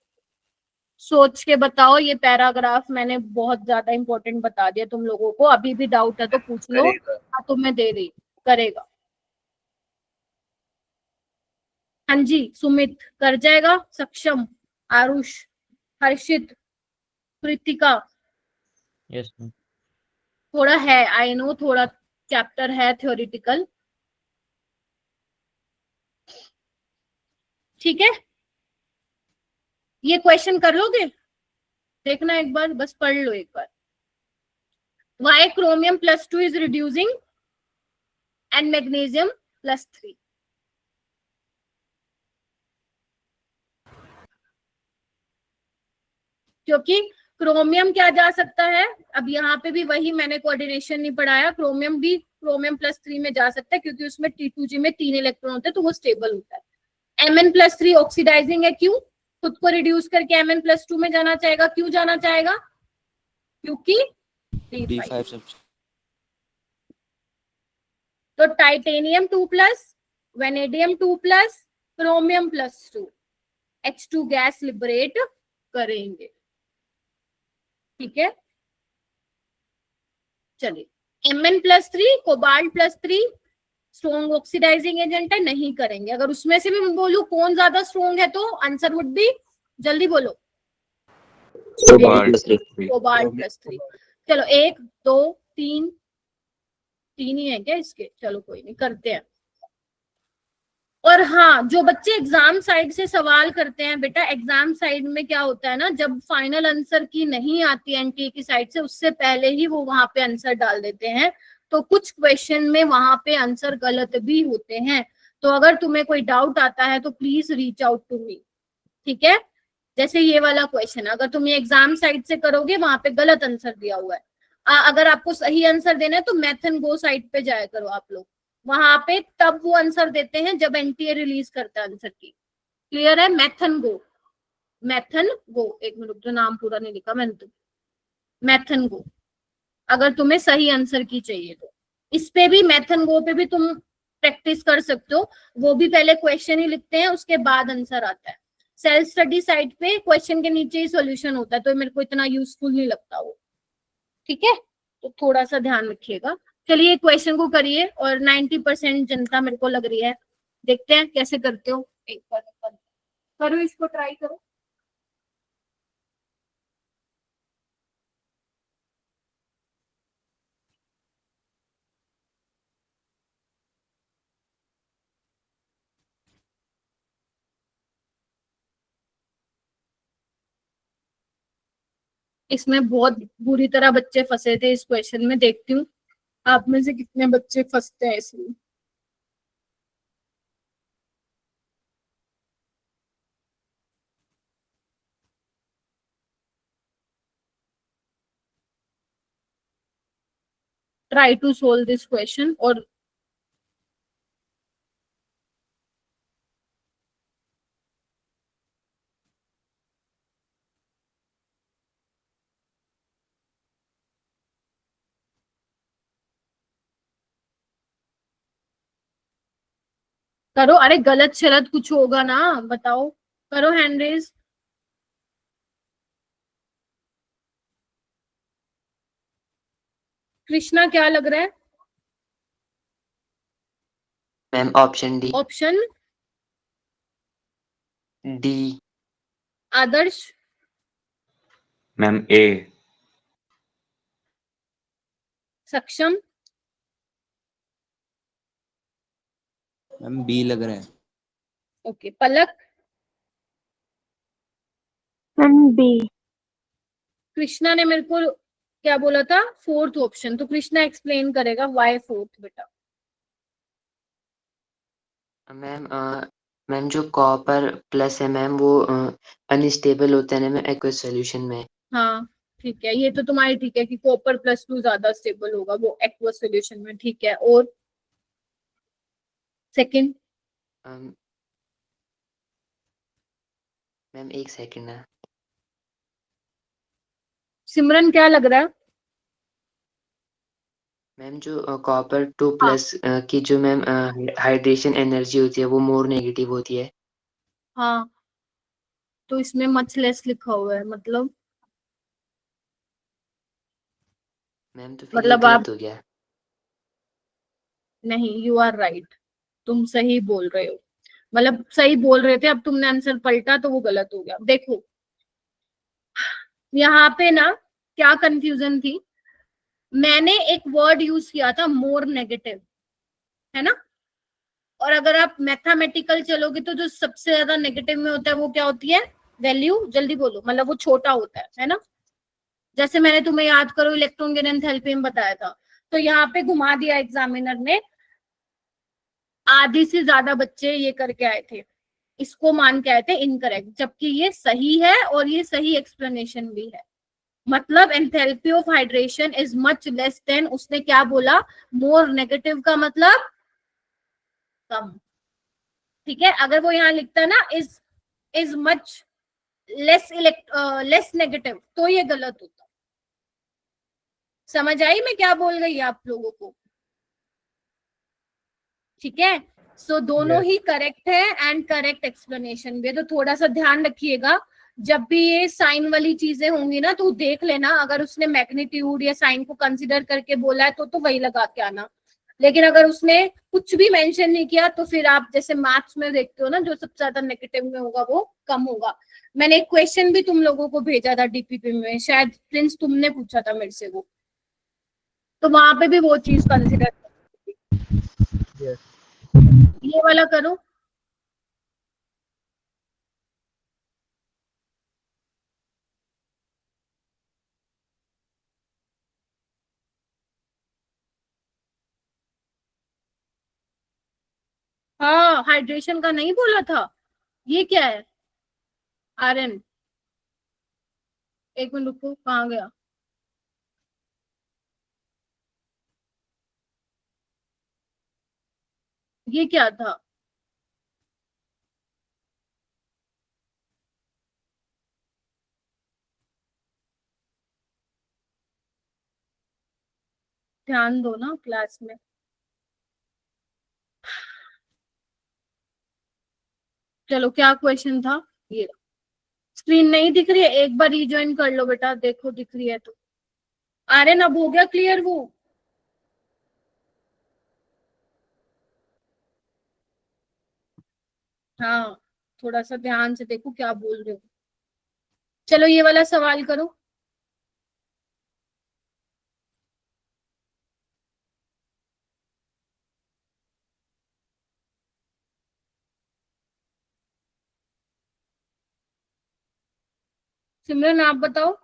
सोच के बताओ। ये पैराग्राफ मैंने बहुत ज्यादा इंपॉर्टेंट बता दिया तुम लोगों को। अभी भी डाउट है तो पूछ लो। करेगा। हाँ, तो मैं दे रही। करेगा। हाँ जी, सुमित कर जाएगा, सक्षम, आरुष, हर्षित, कृतिका। Yes ma'am. थोड़ा है, आई नो, थोड़ा चैप्टर है थ्योरेटिकल। ठीक है, ये क्वेश्चन कर लोगे? देखना एक बार, बस पढ़ लो एक बार। Why chromium+2 is reducing and magnesium+3? क्योंकि क्रोमियम क्या जा सकता है? अब यहाँ पे भी वही मैंने कोऑर्डिनेशन नहीं पढ़ाया। क्रोमियम भी क्रोमियम+3 में जा सकता है, क्योंकि उसमें T2G में 3 इलेक्ट्रॉन होते हैं, तो वो स्टेबल होता है। Mn+3 ऑक्सीडाइजिंग है। क्यों? खुद को रिड्यूस करके Mn+2 में जाना चाहेगा। क्यों जाना चाहेगा? क्योंकि D5। तो titanium 2+, vanadium 2+, क्रोमियम+2 H2 gas liberate करेंगे। ठीक है, चलिए। Mn+3 कोबाल्ट+3 स्ट्रॉन्ग ऑक्सीडाइजिंग एजेंट है, नहीं करेंगे। अगर उसमें से भी मैं बोलूं कौन ज्यादा स्ट्रॉन्ग है, तो आंसर वुड बी, जल्दी बोलो, कोबाल्ट+3। चलो 1 2 3 3 ही है क्या इसके? चलो कोई नहीं, करते हैं। और हाँ, जो बच्चे एग्जाम साइड से सवाल करते हैं, बेटा एग्जाम साइड में क्या होता है ना, जब फाइनल आंसर की नहीं आती एनटीए की साइड से, उससे पहले ही वो वहां पे आंसर डाल देते हैं। तो कुछ क्वेश्चन में वहां पे आंसर गलत भी होते हैं। तो अगर तुम्हें कोई डाउट आता है तो please reach out to me. ठीक है, जैसे ये वाला क्वेश्चन अगर तुम ये एग्जाम साइड से करोगे, वहां पे गलत आंसर दिया हुआ है। अगर आपको सही आंसर देना है तो मैथन गो साइड पे जाया करो आप लोग। वहां पे तब वो आंसर देते हैं जब एनटीए रिलीज करता है आंसर की। क्लियर है? मैथन गो, मैथन गो। एक मिनट, जो नाम पूरा नहीं लिखा मैंने तो, मैथन गो। अगर तुम्हें सही आंसर की चाहिए तो इस पे भी, मैथन गो पे भी तुम प्रैक्टिस कर सकते हो। वो भी पहले क्वेश्चन ही लिखते हैं, उसके बाद आंसर आता है। सेल्फ स्टडी साइट पे क्वेश्चन के नीचे ही सॉल्यूशन होता है, तो मेरे को इतना यूजफुल नहीं लगता वो। ठीक है, तो थोड़ा सा ध्यान रखिएगा। चलिए क्वेश्चन को करिए, और 90% जनता मेरे को लग रही है, देखते हैं कैसे करते हो। एक बार करो, इसको ट्राई करो। इसमें बहुत बुरी तरह बच्चे फंसे थे इस क्वेश्चन में। देखती हूँ आप में से कितने बच्चे फंसते हैं इसमें। try to solve this question. और करो, अरे गलत शलत कुछ होगा ना, बताओ, करो हैंड रेज। कृष्णा क्या लग रहा है? Ma'am option D. Option D. Adarsh? Ma'am A. Saksham? Ma'am B लग रहा है। Okay, Palak? Ma'am B. Krishna ने मेरे को क्या बोला था? Fourth option. तो कृष्णा एक्सप्लेन करेगा व्हाई फोर्थ बेटा। मैम मैम जो कॉपर प्लस है मैम वो अनस्टेबल होता है ना मैम एक्वस सॉल्यूशन में। हाँ ठीक है, ये तो तुम्हारी ठीक है कि कॉपर +2 ज्यादा स्टेबल होगा वो एक्वस सॉल्यूशन में, ठीक है। और सेकंड? मैम एक सेकंड ना। सिमरन क्या लग रहा है? मैम जो कॉपर 2 हाँ। प्लस की जो मैम हाइड्रेशन एनर्जी होती है वो मोर नेगेटिव होती है। हाँ, तो इसमें मच लेस लिखा हुआ है, मतलब मैम तो फिर ये मतलब आप गलत हो गया। नहीं, यू आर राइट, तुम सही बोल रहे हो, मतलब सही बोल रहे थे, अब तुमने आंसर पलटा तो वो गलत हो गया। देखो यहाँ पे ना क्या कंफ्यूजन थी, मैंने एक वर्ड यूज किया था मोर नेगेटिव, है ना। और अगर आप मैथमेटिकल चलोगे तो जो सबसे ज्यादा नेगेटिव में होता है वो क्या होती है? वैल्यू, जल्दी बोलो, मतलब वो छोटा होता है ना। जैसे मैंने तुम्हें याद करो इलेक्ट्रॉन गेन एंथैल्पी में बताया था, तो यहाँ पे घुमा दिया एग्जामिनर ने, आधी से ज्यादा बच्चे ये करके आए थे, इसको मान के आए थे इनकरेक्ट, जबकि ये सही है और ये सही एक्सप्लेनेशन भी है। मतलब enthalpy of hydration is much less than, उसने क्या बोला? मोर नेगेटिव का मतलब कम, ठीक है। अगर वो यहाँ लिखता ना इज मच लेस नेगेटिव तो ये गलत होता। समझ आई मैं क्या बोल रही आप लोगों को? ठीक है, सो दोनों ही करेक्ट है एंड करेक्ट एक्सप्लेनेशन भी है। तो थोड़ा सा ध्यान रखिएगा, जब भी ये साइन वाली चीजें होंगी ना तो देख लेना, अगर उसने मैग्नीट्यूड या साइन को कंसिडर करके बोला है तो वही लगा के आना। लेकिन अगर उसने कुछ भी मेंशन नहीं किया तो फिर आप जैसे मैथ्स में देखते हो ना, जो सबसे ज्यादा नेगेटिव में होगा वो कम होगा। मैंने एक क्वेश्चन भी तुम लोगों को भेजा था डीपीपी में, शायद प्रिंस तुमने पूछा था मेरे से वो, तो वहां पे भी वो चीज कंसिडर। Yes. ये वाला करो। हाँ, हाइड्रेशन का नहीं बोला था, ये क्या है? आयरन, एक मिनट रुको, कहाँ गया? ये क्या था? ध्यान दो ना क्लास में। चलो क्या क्वेश्चन था ये? स्क्रीन नहीं दिख रही है, एक बार रिज्वाइन कर लो बेटा, देखो दिख रही है तो। आर्यन अब हो गया क्लियर वो? हाँ, थोड़ा सा ध्यान से देखो क्या बोल रहे हो। चलो ये वाला सवाल करो। सिमरन आप बताओ।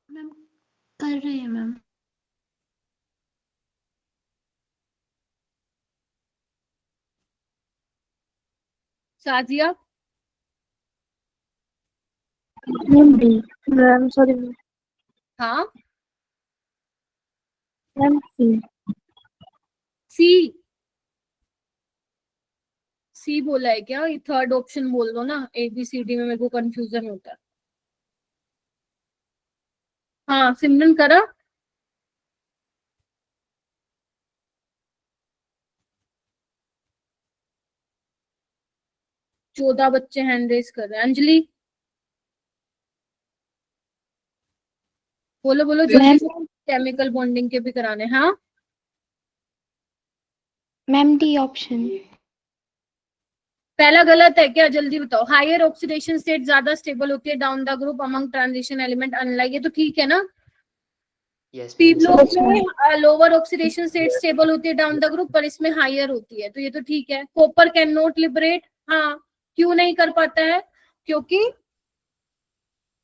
मैम कर रहे हैं ma'am. Sajiya? Ma'am B. Ma'am sorry ma'am. हाँ मैम सी सी बोला है क्या? ये थर्ड ऑप्शन बोल दो ना, ABCD में मेरे को कंफ्यूजन होता है। हाँ सिमरन करा। चौदह बच्चे हैंड रेस कर रहे हैं। अंजलि बोलो बोलो जल्दी से, केमिकल बॉन्डिंग के भी कराने। हाँ मैम डी ऑप्शन। पहला गलत है क्या? जल्दी बताओ। हायर ऑक्सीडेशन स्टेट ज्यादा स्टेबल होती है down the group among transition element unlike, ये तो ठीक है ना। यस पी मैम ब्लॉक सही है। में लोअर ऑक्सीडेशन स्टेट स्टेबल होती है डाउन द ग्रुप, पर इसमें हायर होती है, तो ये तो ठीक है। कॉपर कैन नॉट लिबरेट, हाँ क्यों नहीं कर पाता है? क्योंकि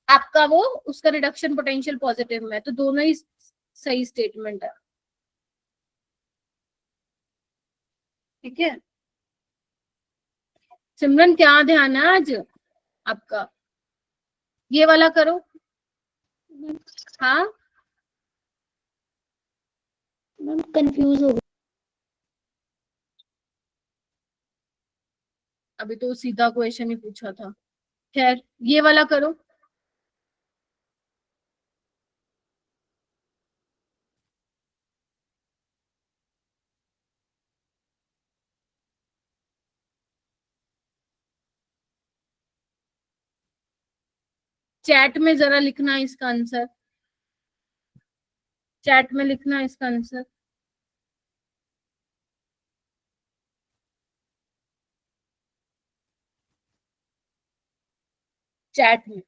आपका वो उसका रिडक्शन पोटेंशियल पॉजिटिव में है, तो दोनों ही सही स्टेटमेंट है। ठीक है सिमरन, क्या ध्यान है आज आपका? ये वाला करो। हाँ मैम कंफ्यूज हो गई। अभी तो सीधा क्वेश्चन ही पूछा था। खैर ये वाला करो। चैट में जरा लिखना इसका आंसर, चैट में लिखना इसका आंसर। चैट में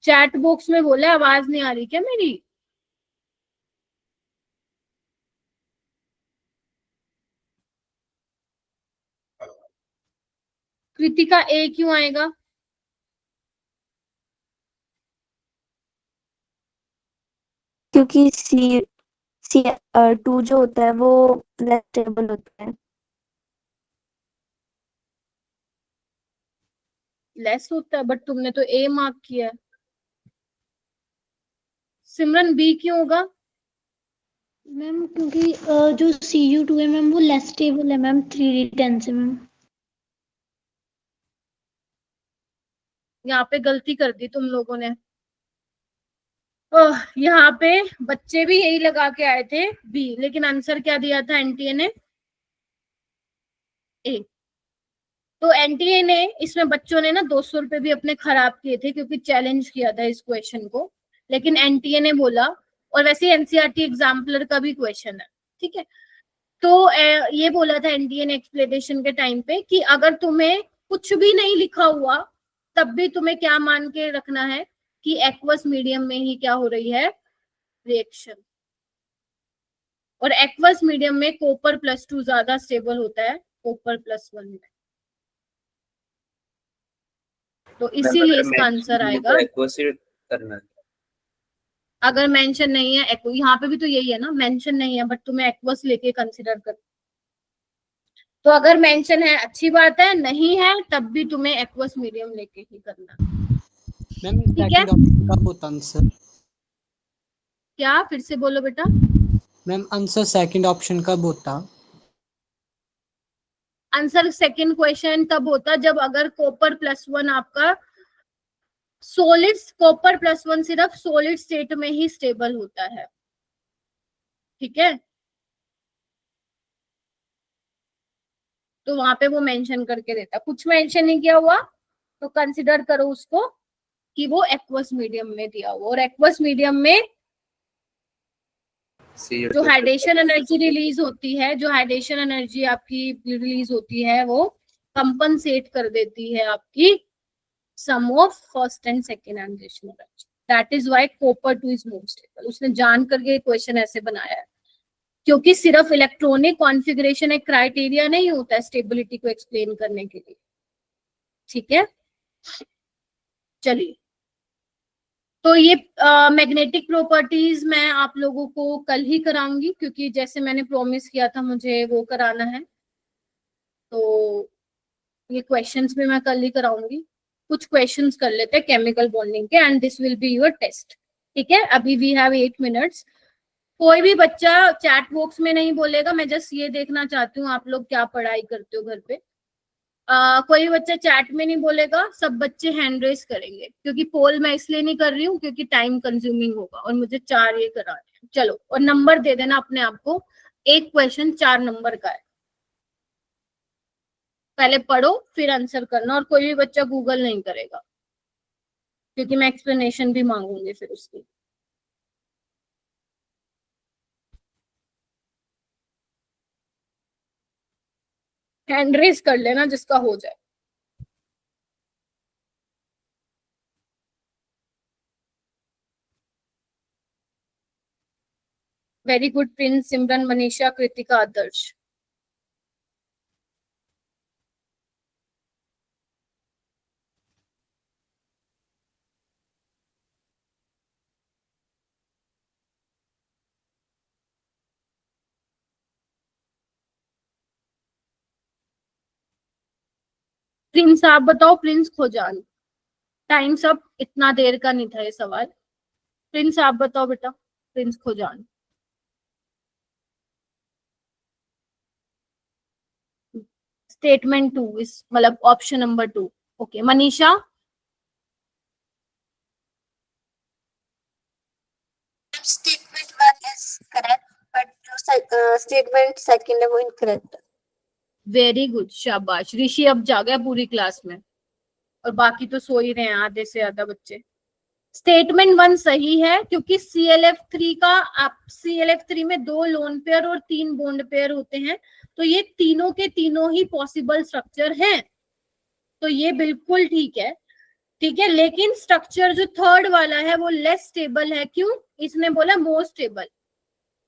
चैट बॉक्स में बोला, आवाज नहीं आ रही क्या मेरी? कृतिका ए क्यों आएगा? क्योंकि C2 जो होता है वो लेस स्टेबल होता है। लेस होता है, बट तुमने तो ए मार्क किया है। सिमरन बी क्यों होगा? मैम क्योंकि जो Cu2 है मैम वो लेस स्टेबल है मैम 3D10 से मैम। यहाँ पे गलती कर दी तुम लोगों ने। यहाँ पे बच्चे भी यही लगा के आए थे बी, लेकिन आंसर क्या दिया था एनटीए ने? ए। तो एनटीए ने इसमें बच्चों ने ना 200 रुपए भी अपने खराब किए थे, क्योंकि चैलेंज किया था इस क्वेश्चन को, लेकिन एनटीए ने बोला, और वैसे एनसीईआरटी एग्जाम्पलर का भी क्वेश्चन है, ठीक है। तो ये बोला था एनटीए ने एक्सप्लेनेशन के टाइम पे कि अगर तुम्हें कुछ भी नहीं लिखा हुआ तब भी तुम्हें क्या मान के रखना है कि एक्वस मीडियम में ही क्या हो रही है, रिएक्शन। और एक्वस मीडियम में कॉपर +2 ज्यादा स्टेबल होता है कॉपर +1 में, तो इसीलिए इसका आंसर आएगा। करना है। अगर मेंशन नहीं है एक्व, यहाँ पे भी तो यही है ना, मेंशन नहीं है बट तुम्हें एक्वस लेके कंसिडर कर, तो अगर मेंशन है अच्छी बात है, नहीं है तब भी तुम्हें एक्वस मीडियम लेके ही करना। मैम ठीक है, सेकंड ऑप्शन कब होता आंसर? क्या फिर से बोलो बेटा? मैम आंसर सेकंड ऑप्शन कब होता? आंसर सेकंड क्वेश्चन तब होता जब अगर कॉपर +1 आपका सॉलिड, कॉपर +1 सिर्फ सॉलिड स्टेट में ही स्टेबल होता है, ठीक है। तो वहां पे वो मेंशन करके देता, कुछ मेंशन नहीं किया हुआ तो कंसिडर करो उसको कि वो एक्वस मीडियम में दिया हुआ, और एक्वस मीडियम में जो हाइड्रेशन एनर्जी रिलीज होती है, जो हाइड्रेशन एनर्जी आपकी रिलीज होती है वो कंपनसेट कर देती है आपकी sum of first and second hydration energy. That is why copper 2 is more stable. उसने जान करके क्वेश्चन ऐसे बनाया है, क्योंकि सिर्फ इलेक्ट्रॉनिक कॉन्फ़िगरेशन एक क्राइटेरिया नहीं होता है स्टेबिलिटी को एक्सप्लेन करने के लिए, ठीक है। चलिए, तो ये मैग्नेटिक प्रॉपर्टीज मैं आप लोगों को कल ही कराऊंगी, क्योंकि जैसे मैंने प्रॉमिस किया था मुझे वो कराना है, तो ये क्वेश्चंस भी मैं कल ही कराऊंगी। कुछ क्वेश्चंस कर लेते हैं केमिकल बॉन्डिंग के and this will be your test. ठीक है, अभी वी हैव 8 मिनट्स। कोई भी बच्चा चैट बॉक्स में नहीं बोलेगा, मैं जस्ट ये देखना चाहती हूँ आप लोग क्या पढ़ाई करते हो घर पे। कोई बच्चा चैट में नहीं बोलेगा, सब बच्चे हैंड रेस करेंगे, क्योंकि पोल मैं इसलिए नहीं कर रही हूँ क्योंकि टाइम कंज्यूमिंग होगा और मुझे 4 ये कराने हैं। चलो, और नंबर दे देना अपने आप को, एक क्वेश्चन 4 नंबर का है। पहले पढ़ो फिर आंसर करना, और कोई भी बच्चा गूगल नहीं करेगा क्योंकि मैं एक्सप्लेनेशन भी मांगूंगी फिर उसकी। हैंड रेस कर लेना जिसका हो जाए। वेरी गुड प्रिंस, सिमरन, मनीषा, कृतिका, आदर्श। प्रिंस आप बताओ, प्रिंस खोजान। टाइम सब इतना देर का नहीं था ये सवाल। प्रिंस आप बताओ बेटा, प्रिंस खोजान। स्टेटमेंट 2 इस मतलब option number 2। Okay, Manisha. Statement 1 is correct, but statement second है वो incorrect. वेरी गुड, शाबाश। ऋषि अब जा गया पूरी क्लास में, और बाकी तो सो ही रहे हैं आधे से ज्यादा बच्चे। स्टेटमेंट 1 सही है, क्योंकि ClF3 में 2 लोन पेयर और 3 बॉन्ड पेयर होते हैं, तो ये तीनों के तीनों ही पॉसिबल स्ट्रक्चर हैं, तो ये बिल्कुल ठीक है। ठीक है, लेकिन स्ट्रक्चर जो थर्ड वाला है वो लेस स्टेबल है। क्यों? इसने बोला मोर स्टेबल,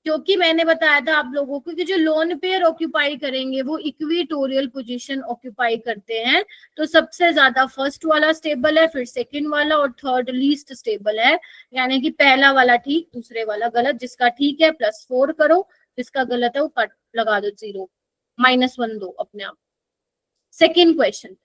क्योंकि मैंने बताया था आप लोगों को कि जो लोन पेयर ऑक्यूपाई करेंगे वो इक्विटोरियल पोजीशन ऑक्यूपाई करते हैं, तो सबसे ज्यादा फर्स्ट वाला स्टेबल है, फिर सेकंड वाला, और थर्ड लीस्ट स्टेबल है। यानी कि पहला वाला ठीक, दूसरे वाला गलत। जिसका ठीक है +4 करो, जिसका गलत है वो कट लगा दो, 0 -1 दो अपने आप। Second question,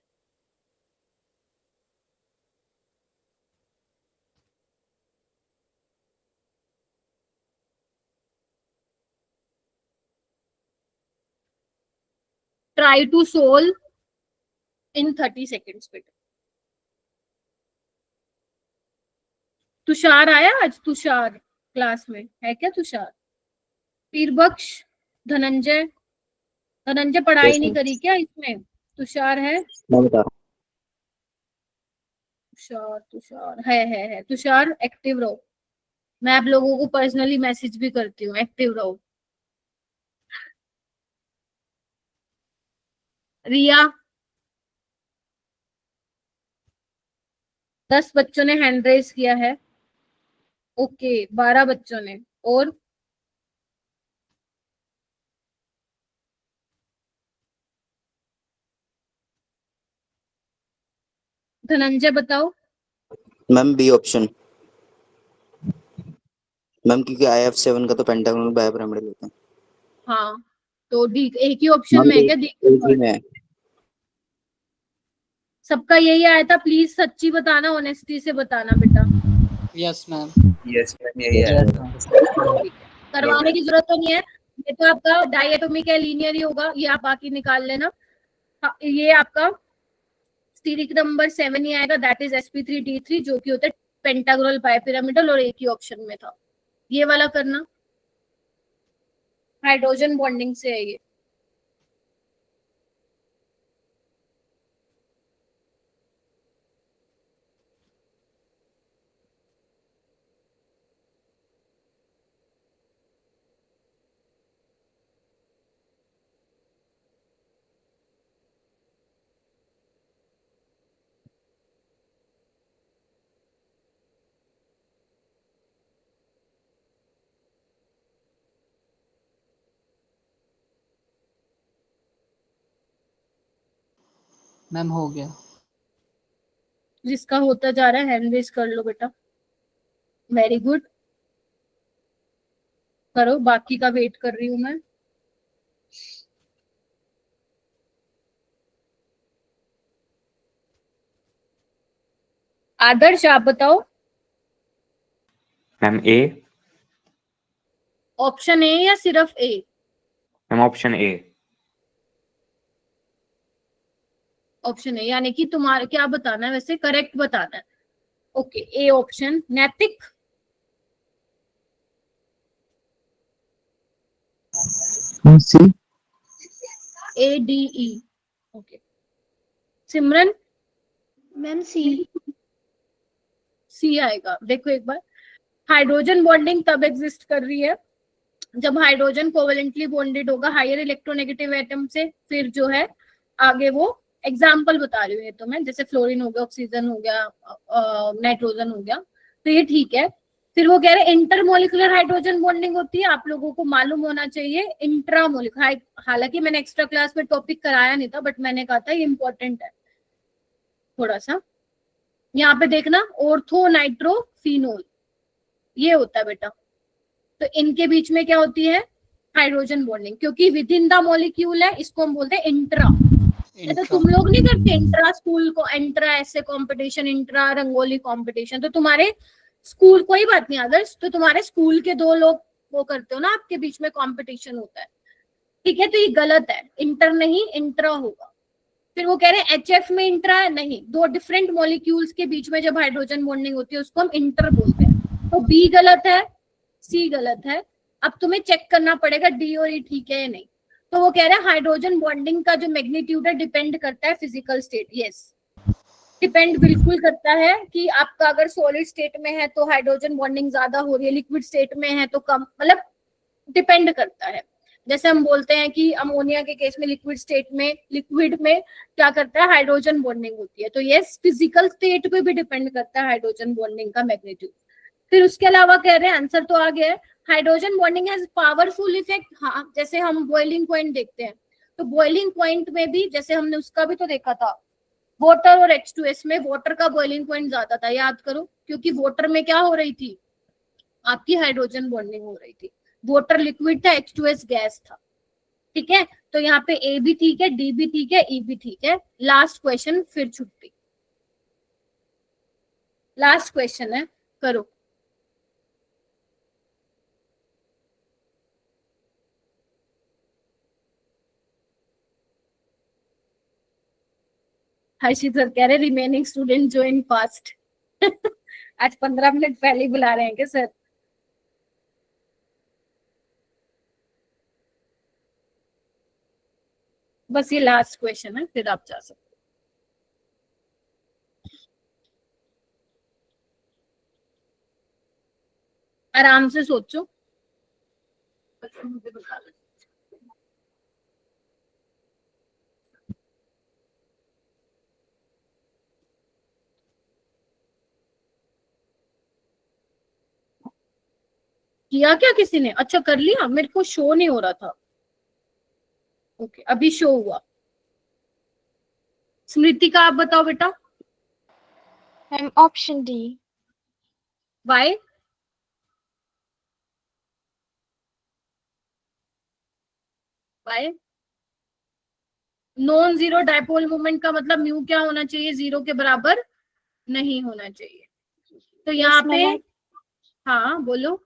try to solve in 30 seconds बेटा। तुषार आया आज? तुषार क्लास में है क्या? तुषार, पीरबख्श, धनंजय। धनंजय पढ़ाई Yes, नहीं ma'am. करी क्या इसमें? तुषार है? मैं बता रहा तुषार, तुषार है। तुषार एक्टिव रहो, मैं आप लोगों को पर्सनली मैसेज भी करती हूँ, एक्टिव रहो। रिया, 10 बच्चों ने हैंड रेस किया है। ओके, 12 बच्चों ने। और धनंजय बताओ। हूँ मैम, बी ऑप्शन मैम, क्योंकि IF7 का तो पेंटागोनल बायोपिरामिडल होता है। हाँ, तो डी एक ही ऑप्शन मैम में है क्या? एक डी ही में है। सबका यही आया था? प्लीज सच्ची बताना, ऑनेस्टी से बताना बेटा। Yes ma'am. यस मैम, यही है। Yes, ma'am. ठीक है, करवाने की जरूरत तो नहीं है, ये तो आपका डायटोमिक है, लीनियर ही होगा, ये आप बाकी निकाल लेना। हाँ, ये आपका स्टीरिक नंबर 7 ही आएगा, दैट इज sp3d3, जो कि होता है पेंटागोनल बायपिरामिडल, और एक ही ऑप्शन में था। ये वाला करना, हाइड्रोजन बॉन्डिंग से है ये। मैम हो गया। जिसका होता जा रहा है हैंड रेज कर लो बेटा। वेरी गुड, करो, बाकी का वेट कर रही हूँ मैं। 。 . . . . . . . . . . . . . . . . . . . . . . . . . . . . . . . . . . . . . . . . . . . 。 . 。 . 。 . . . . 。 . . आदर्श आप बताओ, मैम ए। ऑप्शन ए या सिर्फ A? Ma'am option A. Option A, यानी कि तुम्हारा क्या बताना है वैसे, करेक्ट बताना है। Okay, A option. Naitik? C. A D E. Okay. Simran? Ma'am C. C आएगा। देखो एक बार, हाइड्रोजन बॉन्डिंग तब एग्जिस्ट कर रही है जब हाइड्रोजन कोवेलेंटली बॉन्डेड होगा हायर इलेक्ट्रोनेगेटिव एटम से, फिर जो है आगे वो एग्जाम्पल बता रही हूँ ये तो मैं, जैसे फ्लोरीन हो गया, ऑक्सीजन हो गया, नाइट्रोजन हो गया, तो ये ठीक है। फिर वो कह रहे इंटरमोलिकुलर हाइड्रोजन बॉन्डिंग होती है, आप लोगों को मालूम होना चाहिए इंट्रामोलिकुलर। हालांकि मैंने एक्स्ट्रा क्लास में टॉपिक कराया नहीं था, बट मैंने कहा था ये इंपॉर्टेंट है थोड़ा सा। यहाँ पे देखना, ऑर्थो नाइट्रोफिनोल ये होता है बेटा। तो इनके बीच में क्या होती है? हाइड्रोजन बॉन्डिंग, क्योंकि विद इन द मॉलिक्यूल है, इसको हम बोलते हैं इंट्रा। जैसे तुम लोग नहीं करते इंट्रा स्कूल को, इंट्रा ऐसे कंपटीशन, इंट्रा रंगोली कंपटीशन, तो तुम्हारे स्कूल, कोई बात नहीं आदर्श, तो तुम्हारे स्कूल के 2 लोग वो करते हो ना, आपके बीच में कंपटीशन होता है, ठीक है? तो ये गलत है, इंटर नहीं इंट्रा होगा। फिर वो कह रहे हैं HF में इंट्रा है, नहीं, 2 डिफरेंट मॉलिक्यूल्स के बीच में जब हाइड्रोजन बॉन्डिंग होती है उसको हम इंटर बोलते हैं। तो बी गलत है, सी गलत है। अब तुम्हें चेक करना पड़ेगा डी और ई ठीक है या नहीं। तो वो कह रहे हैं हाइड्रोजन बॉन्डिंग का जो मैग्नीट्यूड है डिपेंड करता है फिजिकल स्टेट। यस, डिपेंड बिल्कुल करता है कि आपका अगर सॉलिड स्टेट में है तो हाइड्रोजन बॉन्डिंग ज्यादा हो रही है, लिक्विड स्टेट में है तो कम, मतलब डिपेंड करता है। जैसे हम बोलते हैं कि अमोनिया के केस में लिक्विड में क्या करता है, हाइड्रोजन बॉन्डिंग होती है। तो यस, फिजिकल स्टेट पे भी डिपेंड करता है हाइड्रोजन बॉन्डिंग का मैग्नीट्यूड। फिर उसके अलावा कह रहे हैं, आंसर तो आ गया है, hydrogen bonding has powerful effect. हाँ, जैसे हम बॉइलिंग पॉइंट देखते हैं, तो बॉइलिंग पॉइंट में भी, जैसे हमने उसका भी तो देखा था, वाटर और H2S में वाटर का बॉइलिंग पॉइंट ज्यादा था, याद करो, क्योंकि वाटर में क्या हो रही थी, आपकी हाइड्रोजन बॉन्डिंग हो रही थी। वाटर लिक्विड था, H2S गैस था, ठीक है? तो यहाँ पे ए भी ठीक है, डी भी ठीक है, ई भी ठीक है। लास्ट क्वेश्चन, फिर छुट्टी। लास्ट क्वेश्चन है, करो। हर्षित सर कह रहे रिमेनिंग स्टूडेंट ज्वाइन फास्ट। आज 15 मिनट पहले ही बुला रहे हैं क्या सर? बस ये लास्ट क्वेश्चन है, फिर आप जा सकते हो। आराम से सोचो। किया क्या किसी ने? अच्छा कर लिया, मेरे को शो नहीं हो रहा था। ओके, अभी शो हुआ। स्मृति का आप बताओ बेटा। Ma'am option D. Why? Why? Non zero dipole moment का मतलब म्यू क्या होना चाहिए? 0 के बराबर नहीं होना चाहिए। तो यहाँ पे हाँ बोलो।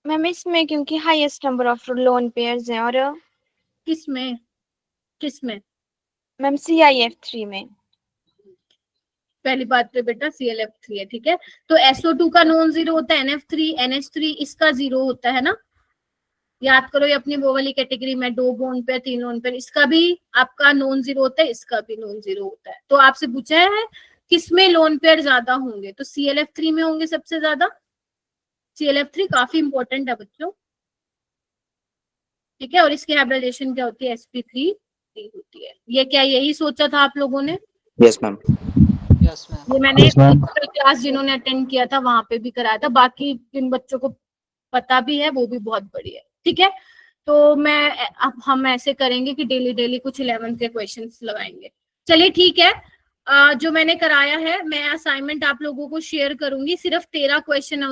मैम इसमें क्योंकि highest number of lone pairs हैं, और किसमें किसमें? मैम CIF3 में। पहली बात तो बेटा ClF3 है, ठीक है? तो SO2 का नॉन जीरो होता है NF3, NH3 इसका 0 होता है ना, याद करो, ये अपनी वो वाली कैटेगरी में 2 बॉन्ड पे 3 बॉन्ड पे, इसका भी आपका नॉन जीरो होता है, इसका भी नॉन जीरो होता है। तो आपसे पूछा है किसमें लोन पेयर ज्यादा होंगे, तो ClF3 में होंगे सबसे ज्यादा। ClF3 काफी इंपॉर्टेंट है बच्चों, ठीक है? और इसकी हाइब्रिडाइजेशन क्या होती है? sp3 होती है। ये क्या यही सोचा था आप लोगों ने? Yes ma'am. Yes ma'am. ये मैंने क्लास जिन्होंने अटेंड किया था वहां पे भी कराया था, बाकी जिन बच्चों को पता भी है वो भी बहुत बढ़िया है, ठीक है? तो मैं अब हम ऐसे करेंगे कि डेली कुछ 11th के क्वेश्चंस लगाएंगे। चलिए ठीक है, जो मैंने कराया है मैं असाइनमेंट आप लोगों को शेयर करूंगी, सिर्फ 13 क्वेश्चन है